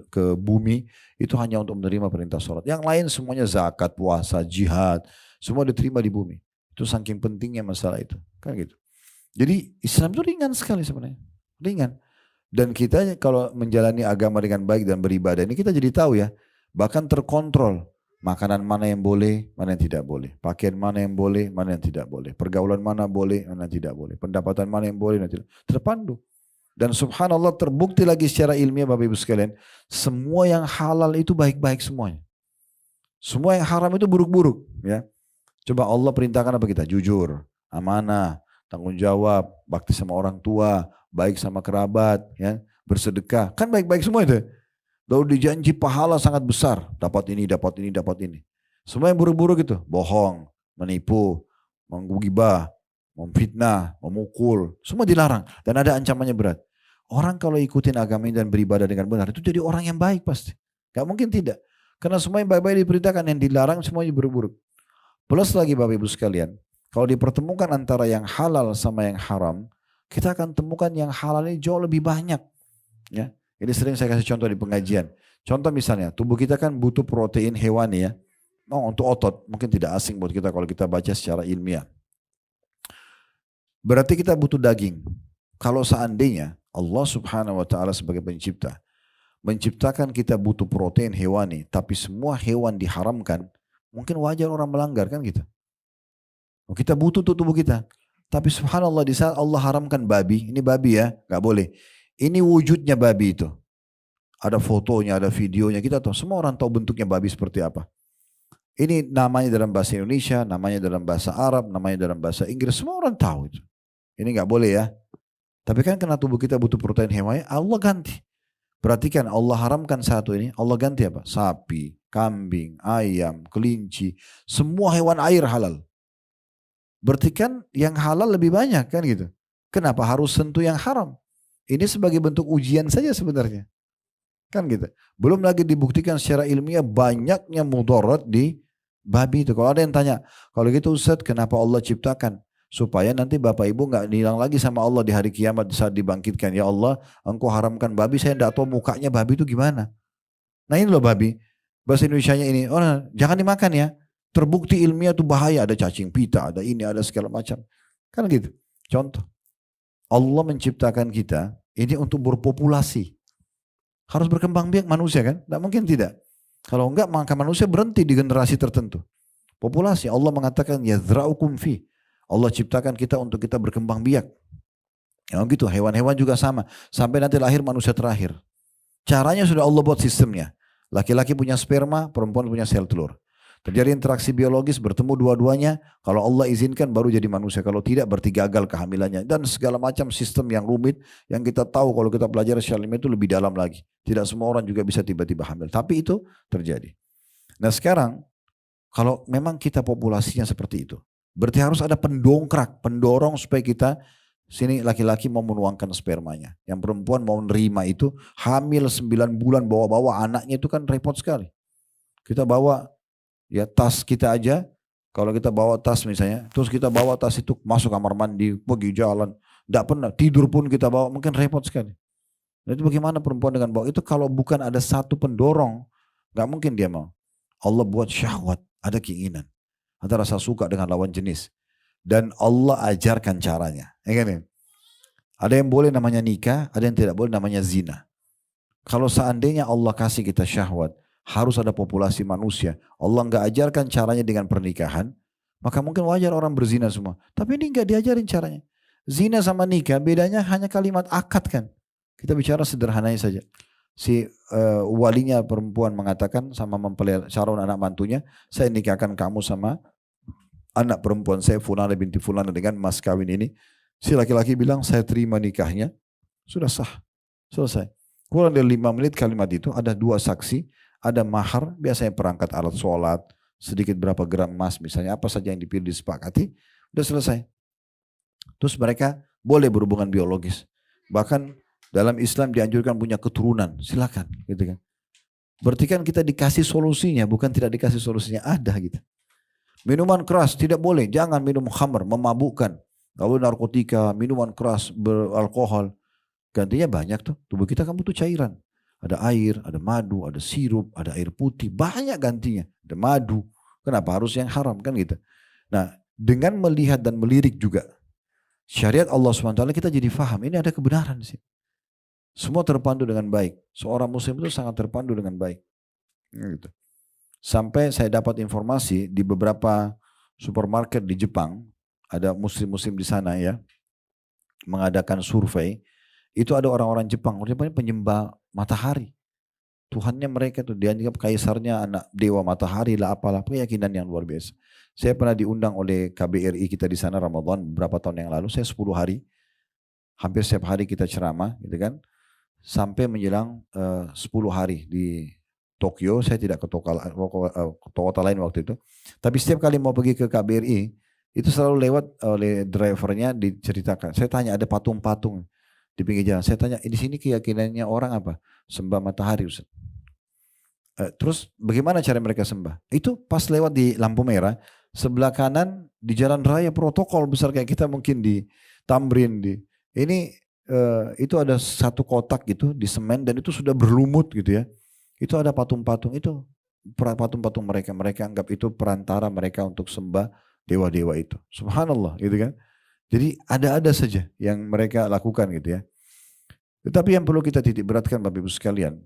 ke bumi, itu hanya untuk menerima perintah sholat. Yang lain semuanya zakat, puasa, jihad, semua diterima di bumi. Itu saking pentingnya masalah itu, kan gitu. Jadi Islam itu ringan sekali sebenarnya, ringan. Dan kita kalau menjalani agama dengan baik dan beribadah ini kita jadi tahu ya, bahkan terkontrol. Makanan mana yang boleh, mana yang tidak boleh. Pakaian mana yang boleh, mana yang tidak boleh. Pergaulan mana boleh, mana yang tidak boleh. Pendapatan mana yang boleh, mana yang tidak. Terpandu. Dan subhanallah terbukti lagi secara ilmiah Bapak Ibu sekalian. Semua yang halal itu baik-baik semuanya. Semua yang haram itu buruk-buruk. Ya. Coba Allah perintahkan apa kita? Jujur, amanah, tanggung jawab, bakti sama orang tua, baik sama kerabat, ya, bersedekah. Kan baik-baik semua itu. Lalu dijanji pahala sangat besar. Dapat ini, dapat ini, dapat ini. Semua yang buruk-buruk itu. Bohong, menipu, menggibah, memfitnah, memukul. Semua dilarang. Dan ada ancamannya berat. Orang kalau ikutin agama ini dan beribadah dengan benar. Itu jadi orang yang baik pasti. Gak mungkin tidak. Karena semua yang baik-baik diperintahkan. Yang dilarang semuanya buruk-buruk. Plus lagi Bapak Ibu sekalian. Kalau dipertemukan antara yang halal sama yang haram. Kita akan temukan yang halal ini jauh lebih banyak. Ya, ini sering saya kasih contoh di pengajian. Contoh misalnya, tubuh kita kan butuh protein hewani ya. Oh, untuk otot, mungkin tidak asing buat kita kalau kita baca secara ilmiah. Berarti kita butuh daging. Kalau seandainya Allah subhanahu wa ta'ala sebagai pencipta, menciptakan kita butuh protein hewani, tapi semua hewan diharamkan, mungkin wajar orang melanggar kan gitu. Oh, kita butuh untuk tubuh kita. Tapi subhanallah di saat Allah haramkan babi, ini babi ya, nggak boleh. Ini wujudnya babi itu. Ada fotonya, ada videonya, kita tahu. Semua orang tahu bentuknya babi seperti apa. Ini namanya dalam bahasa Indonesia, namanya dalam bahasa Arab, namanya dalam bahasa Inggris, semua orang tahu itu. Ini nggak boleh ya. Tapi kan karena tubuh kita butuh protein hewani, Allah ganti. Perhatikan Allah haramkan satu ini, Allah ganti apa? Sapi, kambing, ayam, kelinci, semua hewan air halal. Berarti kan yang halal lebih banyak kan gitu. Kenapa harus sentuh yang haram? Ini sebagai bentuk ujian saja sebenarnya. Kan gitu. Belum lagi dibuktikan secara ilmiah banyaknya mudarat di babi itu. Kalau ada yang tanya, kalau gitu Ustaz kenapa Allah ciptakan? Supaya nanti Bapak Ibu nggak hilang lagi sama Allah di hari kiamat saat dibangkitkan. Ya Allah, engkau haramkan babi, saya tidak tahu mukanya babi itu gimana. Nah ini loh babi. Bahasa Indonesianya ini, oh jangan dimakan ya. Terbukti ilmiah itu bahaya, ada cacing pita, ada ini, ada segala macam. Kan gitu. Contoh, Allah menciptakan kita ini untuk berpopulasi. Harus berkembang biak manusia kan? Tidak mungkin tidak. Kalau enggak maka manusia berhenti di generasi tertentu. Populasi, Allah mengatakan yazra'ukum fi. Allah ciptakan kita untuk kita berkembang biak. Ya gitu, hewan-hewan juga sama. Sampai nanti lahir manusia terakhir. Caranya sudah Allah buat sistemnya. Laki-laki punya sperma, perempuan punya sel telur. Terjadi interaksi biologis, bertemu dua-duanya. Kalau Allah izinkan baru jadi manusia. Kalau tidak berarti gagal kehamilannya. Dan segala macam sistem yang rumit. Yang kita tahu kalau kita pelajari secara ilmiah itu lebih dalam lagi. Tidak semua orang juga bisa tiba-tiba hamil. Tapi itu terjadi. Nah sekarang, kalau memang kita populasinya seperti itu. Berarti harus ada pendongkrak, pendorong supaya kita, sini laki-laki mau menuangkan spermanya. Yang perempuan mau nerima itu, hamil 9 bulan bawa-bawa anaknya itu kan repot sekali. Kita bawa ya tas kita aja, kalau kita bawa tas misalnya, terus kita bawa tas itu masuk kamar mandi, pergi jalan, tidak pernah, tidur pun kita bawa, mungkin repot sekali. Nah, itu bagaimana perempuan dengan bawa, itu kalau bukan ada satu pendorong, gak mungkin dia mau. Allah buat syahwat, ada keinginan, ada rasa suka dengan lawan jenis. Dan Allah ajarkan caranya. Ya kan? Ada yang boleh namanya nikah, ada yang tidak boleh namanya zina. Kalau seandainya Allah kasih kita syahwat, harus ada populasi manusia. Allah nggak ajarkan caranya dengan pernikahan, maka mungkin wajar orang berzina semua. Tapi ini nggak diajarin caranya. Zina sama nikah bedanya hanya kalimat akad kan. Kita bicara sederhananya saja. Si walinya perempuan mengatakan sama mempelai calon anak mantunya, saya nikahkan kamu sama anak perempuan saya Fulana binti Fulana dengan mas kawin ini. Si laki-laki bilang saya terima nikahnya, sudah sah, selesai. Kurang dari 5 menit kalimat itu ada 2 saksi. Ada mahar, biasanya perangkat alat sholat, sedikit berapa gram emas misalnya, apa saja yang dipilih disepakati, udah selesai. Terus mereka boleh berhubungan biologis. Bahkan dalam Islam dianjurkan punya keturunan, silakan gitu kan. Berarti kan kita dikasih solusinya, bukan tidak dikasih solusinya, ada gitu. Minuman keras tidak boleh, jangan minum khamr, memabukkan. Gak boleh narkotika, minuman keras, beralkohol. Gantinya banyak tuh, tubuh kita kan butuh cairan. Ada air, ada madu, ada sirup, ada air putih, banyak gantinya. Ada madu, kenapa harus yang haram kan gitu. Nah dengan melihat dan melirik juga syariat Allah SWT kita jadi faham, ini ada kebenaran sih. Semua terpandu dengan baik. Seorang muslim itu sangat terpandu dengan baik. Gitu. Sampai saya dapat informasi di beberapa supermarket di Jepang, ada muslim-muslim di sana ya, mengadakan survei. Itu ada orang-orang Jepang, orang penyembah matahari. Tuhannya mereka tuh dianggap kaisarnya anak dewa matahari lah apalah, keyakinan yang luar biasa. Saya pernah diundang oleh KBRI kita di sana Ramadan beberapa tahun yang lalu, saya 10 hari. Hampir setiap hari kita ceramah gitu kan. Sampai menjelang 10 hari di Tokyo, saya tidak ke kota lain waktu itu. Tapi setiap kali mau pergi ke KBRI, itu selalu lewat oleh drivernya diceritakan. Saya tanya ada patung-patung di pinggir jalan. Saya tanya, di sini keyakinannya orang apa? Sembah matahari Ustaz. Terus bagaimana cara mereka sembah? Itu pas lewat di lampu merah, sebelah kanan di jalan raya protokol besar kayak kita mungkin di Tamrin. Ini itu ada satu kotak gitu di semen dan itu sudah berlumut gitu ya. Itu ada patung-patung itu, patung-patung mereka. Mereka anggap itu perantara mereka untuk sembah dewa-dewa itu. Subhanallah gitu kan. Jadi ada-ada saja yang mereka lakukan gitu ya. Tetapi yang perlu kita titik beratkan Bapak Ibu sekalian,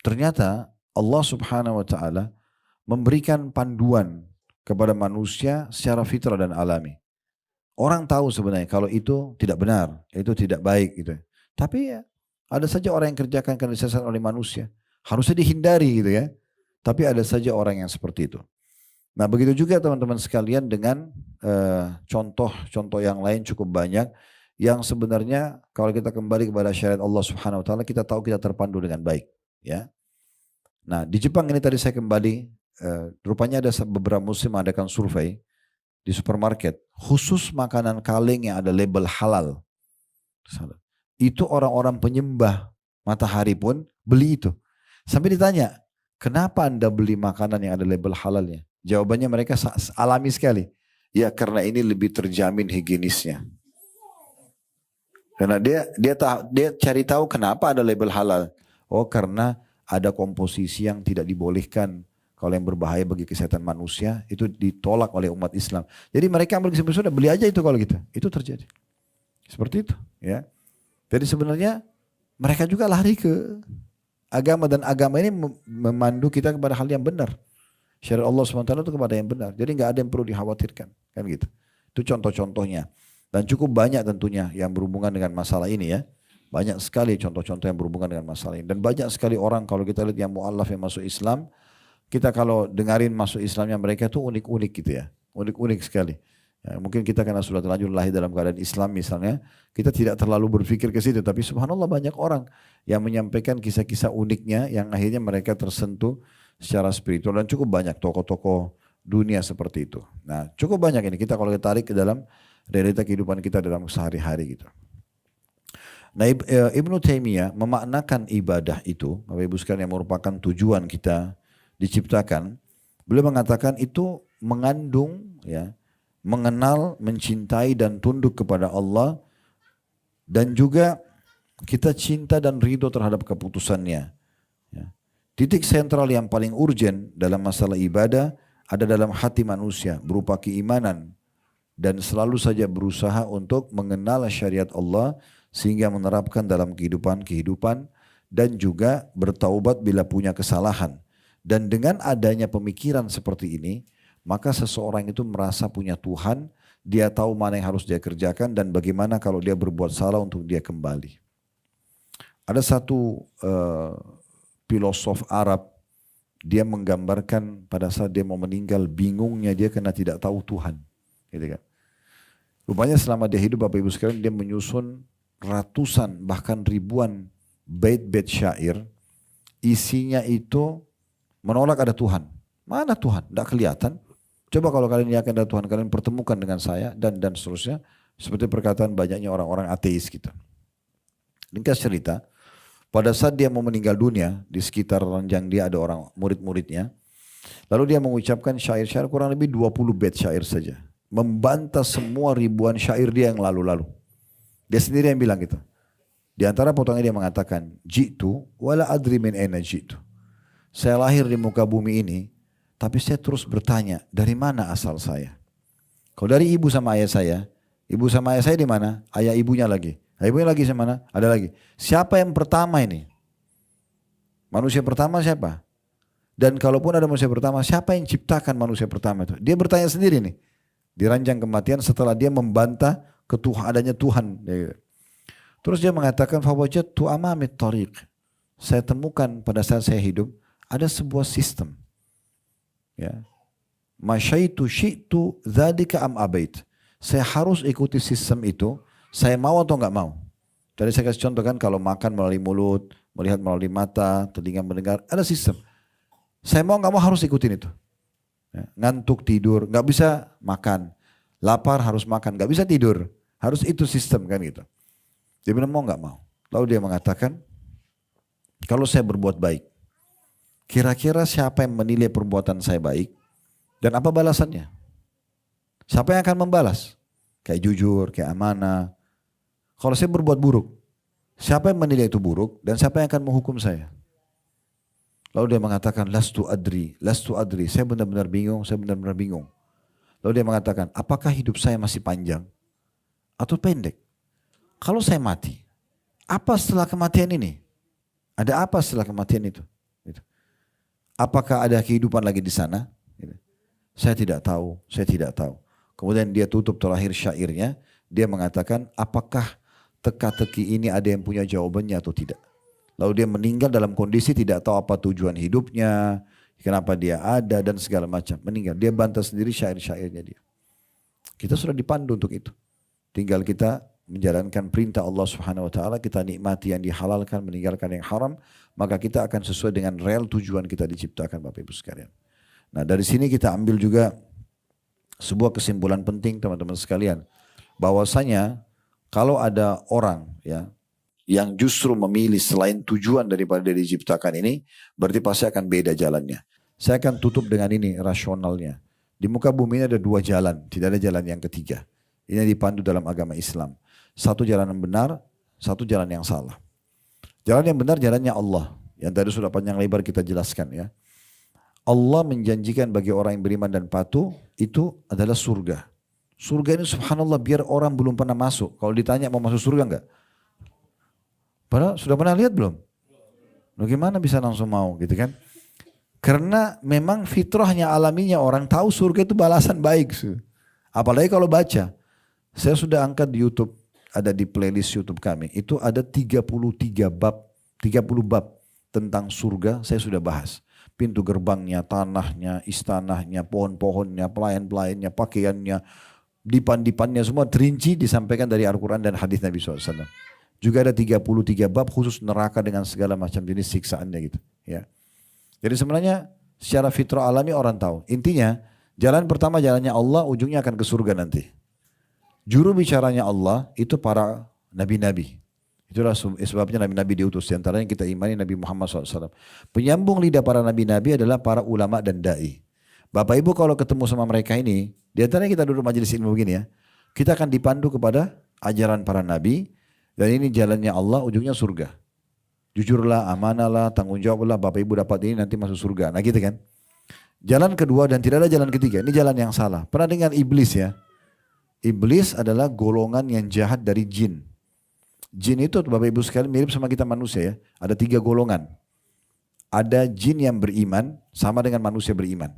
ternyata Allah Subhanahu wa taala memberikan panduan kepada manusia secara fitrah dan alami. Orang tahu sebenarnya kalau itu tidak benar, itu tidak baik gitu. Tapi ya ada saja orang yang kerjakan karena disesatkan oleh manusia. Harusnya dihindari gitu ya. Tapi ada saja orang yang seperti itu. Nah begitu juga teman-teman sekalian dengan contoh-contoh yang lain cukup banyak. Yang sebenarnya kalau kita kembali kepada syariat Allah Subhanahu Wa Taala kita tahu kita terpandu dengan baik. Ya. Nah di Jepang ini tadi saya kembali, rupanya ada beberapa muslim mengadakan survei di supermarket, khusus makanan kaleng yang ada label halal. Itu orang-orang penyembah matahari pun beli itu. Sampai ditanya, kenapa Anda beli makanan yang ada label halalnya? Jawabannya mereka alami sekali. Ya karena ini lebih terjamin higienisnya. Karena dia cari tahu kenapa ada label halal. Oh karena ada komposisi yang tidak dibolehkan. Kalau yang berbahaya bagi kesehatan manusia itu ditolak oleh umat Islam. Jadi mereka ambil kesimpulan beli aja itu kalau gitu. Itu terjadi. Seperti itu, ya. Jadi sebenarnya mereka juga lari ke agama dan agama ini memandu kita kepada hal yang benar. Syariat Allah SWT itu kepada yang benar. Jadi nggak ada yang perlu dikhawatirkan, kan gitu. Itu contoh-contohnya. Dan cukup banyak tentunya yang berhubungan dengan masalah ini ya. Banyak sekali contoh-contoh yang berhubungan dengan masalah ini. Dan banyak sekali orang kalau kita lihat yang mu'alaf yang masuk Islam, kita kalau dengarin masuk Islamnya mereka tuh unik-unik gitu ya. Unik-unik sekali. Ya, mungkin kita karena sudah terlanjur lahir dalam keadaan Islam misalnya, kita tidak terlalu berpikir ke situ. Tapi subhanallah banyak orang yang menyampaikan kisah-kisah uniknya yang akhirnya mereka tersentuh secara spiritual. Dan cukup banyak tokoh-tokoh dunia seperti itu. Nah cukup banyak ini kita kalau kita tarik ke dalam realita kehidupan kita dalam sehari-hari gitu. Nah Ibnu Taimiyah memaknakan ibadah itu, Bapak Ibu sekalian yang merupakan tujuan kita diciptakan, beliau mengatakan itu mengandung ya, mengenal, mencintai dan tunduk kepada Allah dan juga kita cinta dan ridho terhadap keputusannya. Ya. Titik sentral yang paling urgen dalam masalah ibadah ada dalam hati manusia berupa keimanan dan selalu saja berusaha untuk mengenal syariat Allah sehingga menerapkan dalam kehidupan dan juga bertaubat bila punya kesalahan. Dan dengan adanya pemikiran seperti ini, maka seseorang itu merasa punya Tuhan, dia tahu mana yang harus dia kerjakan dan bagaimana kalau dia berbuat salah untuk dia kembali. Ada satu filosof Arab, dia menggambarkan pada saat dia mau meninggal, bingungnya dia karena tidak tahu Tuhan. Gitu kan. Rupanya selama dia hidup Bapak Ibu sekalian, dia menyusun ratusan bahkan ribuan bait-bait syair, isinya itu menolak ada Tuhan. Mana Tuhan? Tidak kelihatan. Coba kalau kalian yakin ada Tuhan, kalian pertemukan dengan saya dan seterusnya. Seperti perkataan banyaknya orang-orang ateis gitu. Ringkas cerita, pada saat dia mau meninggal dunia, di sekitar ranjang dia ada orang murid-muridnya. Lalu dia mengucapkan syair-syair kurang lebih 20 bait syair saja. Membantah semua ribuan syair dia yang lalu-lalu. Dia sendiri yang bilang gitu. Di antara potongannya dia mengatakan, jitu wala adri min aina jitu. Saya lahir di muka bumi ini, tapi saya terus bertanya, dari mana asal saya? Kalau dari ibu sama ayah saya di mana? Ayah ibunya lagi. Ayah ibunya lagi sama mana? Ada lagi. Siapa yang pertama ini? Manusia pertama siapa? Dan kalaupun ada manusia pertama, siapa yang ciptakan manusia pertama itu? Dia bertanya sendiri nih. Di ranjang kematian setelah dia membantah adanya Tuhan. Terus dia mengatakan, fawajadtu amamit tariq. Saya temukan pada saat saya hidup, ada sebuah sistem. Ya. Masyaitu syi'tu dzalika am abait. Saya harus ikuti sistem itu, saya mau atau enggak mau. Jadi saya kasih contoh kan, kalau makan melalui mulut, melihat melalui mata, telinga mendengar, ada sistem. Saya mau enggak mau harus ikutin itu. Ya. Ngantuk tidur, enggak bisa makan. Lapar harus makan, enggak bisa tidur. Harus itu sistem kan gitu. Dia bilang mau enggak mau. Lalu dia mengatakan, kalau saya berbuat baik, kira-kira siapa yang menilai perbuatan saya baik dan apa balasannya? Siapa yang akan membalas? Kayak jujur, kayak amanah. Kalau saya berbuat buruk, siapa yang menilai itu buruk dan siapa yang akan menghukum saya? Lalu dia mengatakan, lastu adri, saya benar-benar bingung, saya benar-benar bingung. Lalu dia mengatakan, apakah hidup saya masih panjang atau pendek? Kalau saya mati, apa setelah kematian ini? Ada apa setelah kematian itu? Gitu. Apakah ada kehidupan lagi di sana? Gitu. Saya tidak tahu, saya tidak tahu. Kemudian dia tutup terakhir syairnya, dia mengatakan, apakah teka-teki ini ada yang punya jawabannya atau tidak? Lalu dia meninggal dalam kondisi tidak tahu apa tujuan hidupnya, kenapa dia ada dan segala macam. Meninggal, dia bantah sendiri syair-syairnya dia. Kita sudah dipandu untuk itu. Tinggal kita menjalankan perintah Allah Subhanahu wa taala, kita nikmati yang dihalalkan, meninggalkan yang haram, maka kita akan sesuai dengan real tujuan kita diciptakan, Bapak Ibu sekalian. Nah, dari sini kita ambil juga sebuah kesimpulan penting, teman-teman sekalian, bahwasanya kalau ada orang ya yang justru memilih selain tujuan daripada dia diciptakan ini, berarti pasti akan beda jalannya. Saya akan tutup dengan ini rasionalnya. Di muka bumi ini ada dua jalan, tidak ada jalan yang ketiga. Ini dipandu dalam agama Islam. Satu jalan yang benar, satu jalan yang salah. Jalan yang benar jalannya Allah. Yang tadi sudah panjang lebar kita jelaskan ya. Allah menjanjikan bagi orang yang beriman dan patuh itu adalah surga. Surga ini subhanallah biar orang belum pernah masuk. Kalau ditanya mau masuk surga enggak? Padahal sudah pernah lihat belum? Bagaimana bisa langsung mau gitu kan? Karena memang fitrahnya alaminya orang tahu surga itu balasan baik. Apalagi kalau baca. Saya sudah angkat di YouTube, ada di playlist YouTube kami. Itu ada 33 bab, 30 bab tentang surga saya sudah bahas. Pintu gerbangnya, tanahnya, istananya, pohon-pohonnya, pelayan-pelayannya, pakaiannya, dipan-dipannya semua terinci disampaikan dari Al-Quran dan hadis Nabi SAW. Juga ada 33 bab khusus neraka dengan segala macam jenis siksaannya gitu. Ya. Jadi sebenarnya secara fitrah alami orang tahu. Intinya jalan pertama jalannya Allah, ujungnya akan ke surga nanti. Juru bicaranya Allah itu para nabi-nabi. Itulah sebabnya nabi-nabi diutus. Di antaranya kita imani Nabi Muhammad SAW. Penyambung lidah para nabi-nabi adalah para ulama dan da'i. Bapak Ibu kalau ketemu sama mereka ini, di antaranya kita duduk majelis ilmu begini ya, kita akan dipandu kepada ajaran para nabi, dan ini jalannya Allah, ujungnya surga. Jujurlah, amanahlah, tanggung jawablah, Bapak Ibu dapat ini nanti masuk surga. Nah gitu kan. Jalan kedua dan tidak ada jalan ketiga, ini jalan yang salah. Pernah dengar iblis ya? Iblis adalah golongan yang jahat dari jin. Jin itu Bapak Ibu sekalian mirip sama kita manusia ya. Ada 3 golongan. Ada jin yang beriman sama dengan manusia beriman.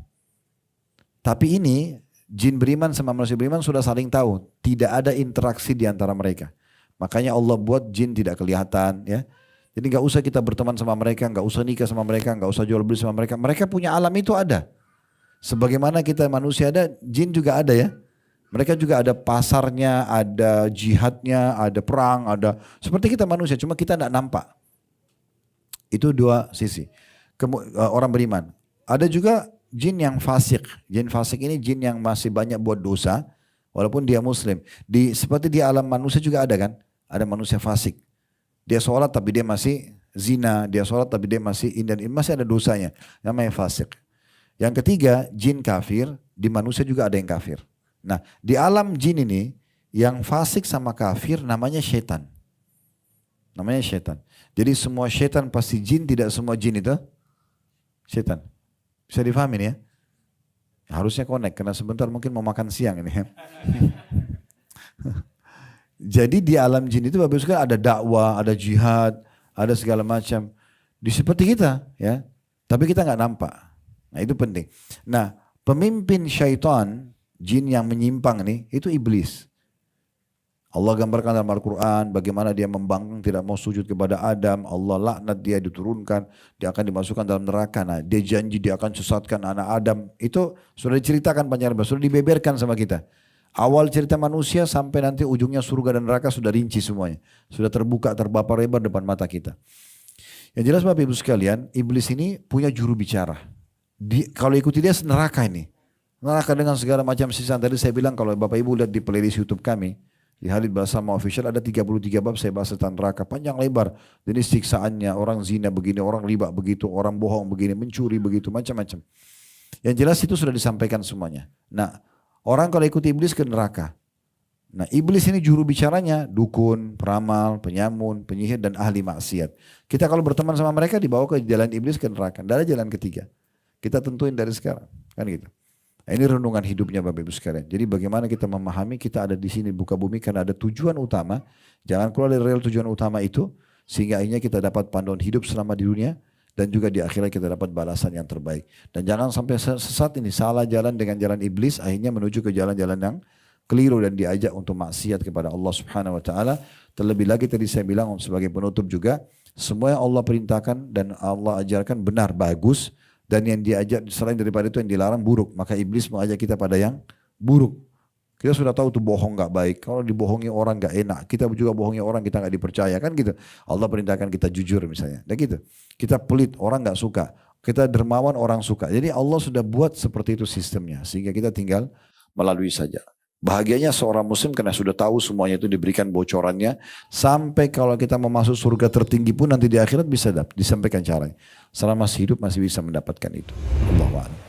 Tapi ini jin beriman sama manusia beriman sudah saling tahu. Tidak ada interaksi di antara mereka. Makanya Allah buat jin tidak kelihatan ya. Jadi gak usah kita berteman sama mereka, gak usah nikah sama mereka, gak usah jual beli sama mereka. Mereka punya alam itu ada. Sebagaimana kita manusia ada, jin juga ada ya. Mereka juga ada pasarnya, ada jihadnya, ada perang, ada seperti kita manusia, cuma kita tidak nampak. Itu dua sisi. Orang beriman. Ada juga jin yang fasik. Jin fasik ini jin yang masih banyak buat dosa, walaupun dia muslim. Seperti di alam manusia juga ada kan? Ada manusia fasik. Dia sholat tapi dia masih zina, dia sholat tapi dia masih masih ada dosanya. Namanya fasik. Yang ketiga, jin kafir, di manusia juga ada yang kafir. Nah, di alam jin ini yang fasik sama kafir namanya syaitan. Namanya syaitan. Jadi semua syaitan pasti jin, tidak semua jin itu syaitan. Bisa difahamin ya? Harusnya connect karena sebentar mungkin mau makan siang ini ya. Jadi di alam jin itu Bapak Ibu ada dakwah, ada jihad, ada segala macam. Seperti kita ya. Tapi kita nggak nampak. Nah, itu penting. Nah, pemimpin syaitan jin yang menyimpang nih, itu iblis. Allah gambarkan dalam Al-Quran bagaimana dia membangkang tidak mau sujud kepada Adam. Allah laknat dia, diturunkan, dia akan dimasukkan dalam neraka. Nah, dia janji dia akan sesatkan anak Adam. Itu sudah diceritakan panjang lebar, sudah dibeberkan sama kita. Awal cerita manusia sampai nanti ujungnya surga dan neraka sudah rinci semuanya. Sudah terbuka, terbapar lebar depan mata kita. Yang jelas Bapak Ibu sekalian, iblis ini punya juru bicara. Kalau ikuti dia neraka ini. Neraka dengan segala macam sisa. Tadi saya bilang kalau Bapak Ibu lihat di playlist YouTube kami, di Halid Basama Official ada 33 bab saya bahas tentang neraka. Panjang lebar. Jadi siksaannya, orang zina begini, orang riba begitu, orang bohong begini, mencuri begitu, macam-macam. Yang jelas itu sudah disampaikan semuanya. Nah, orang kalau ikuti iblis ke neraka. Nah iblis ini juru bicaranya dukun, peramal, penyamun, penyihir dan ahli maksiat. Kita kalau berteman sama mereka dibawa ke jalan iblis ke neraka. Tidak ada jalan ketiga. Kita tentuin dari sekarang. Kan gitu. Nah, ini renungan hidupnya Bapak Ibu sekalian. Jadi bagaimana kita memahami kita ada di sini buka bumi karena ada tujuan utama. Jangan keluar dari real tujuan utama itu. Sehingga akhirnya kita dapat panduan hidup selama di dunia. Dan juga di akhirat kita dapat balasan yang terbaik. Dan jangan sampai sesat ini salah jalan dengan jalan iblis. Akhirnya menuju ke jalan-jalan yang keliru dan diajak untuk maksiat kepada Allah Subhanahu wa taala. Terlebih lagi tadi saya bilang sebagai penutup juga, semua yang Allah perintahkan dan Allah ajarkan benar, bagus, dan yang diajak selain daripada itu yang dilarang buruk. Maka iblis mengajak kita pada yang buruk. Kita sudah tahu tuh bohong nggak baik. Kalau dibohongi orang nggak enak. Kita juga bohongi orang kita nggak dipercaya kan gitu. Allah perintahkan kita jujur misalnya. Dan gitu. Kita pelit orang nggak suka. Kita dermawan orang suka. Jadi Allah sudah buat seperti itu sistemnya. Sehingga kita tinggal melalui saja. Bahagianya seorang muslim karena sudah tahu semuanya itu diberikan bocorannya. Sampai kalau kita mau masuk surga tertinggi pun nanti di akhirat bisa disampaikan caranya. Selama masih hidup masih bisa mendapatkan itu. Allahu a'lam.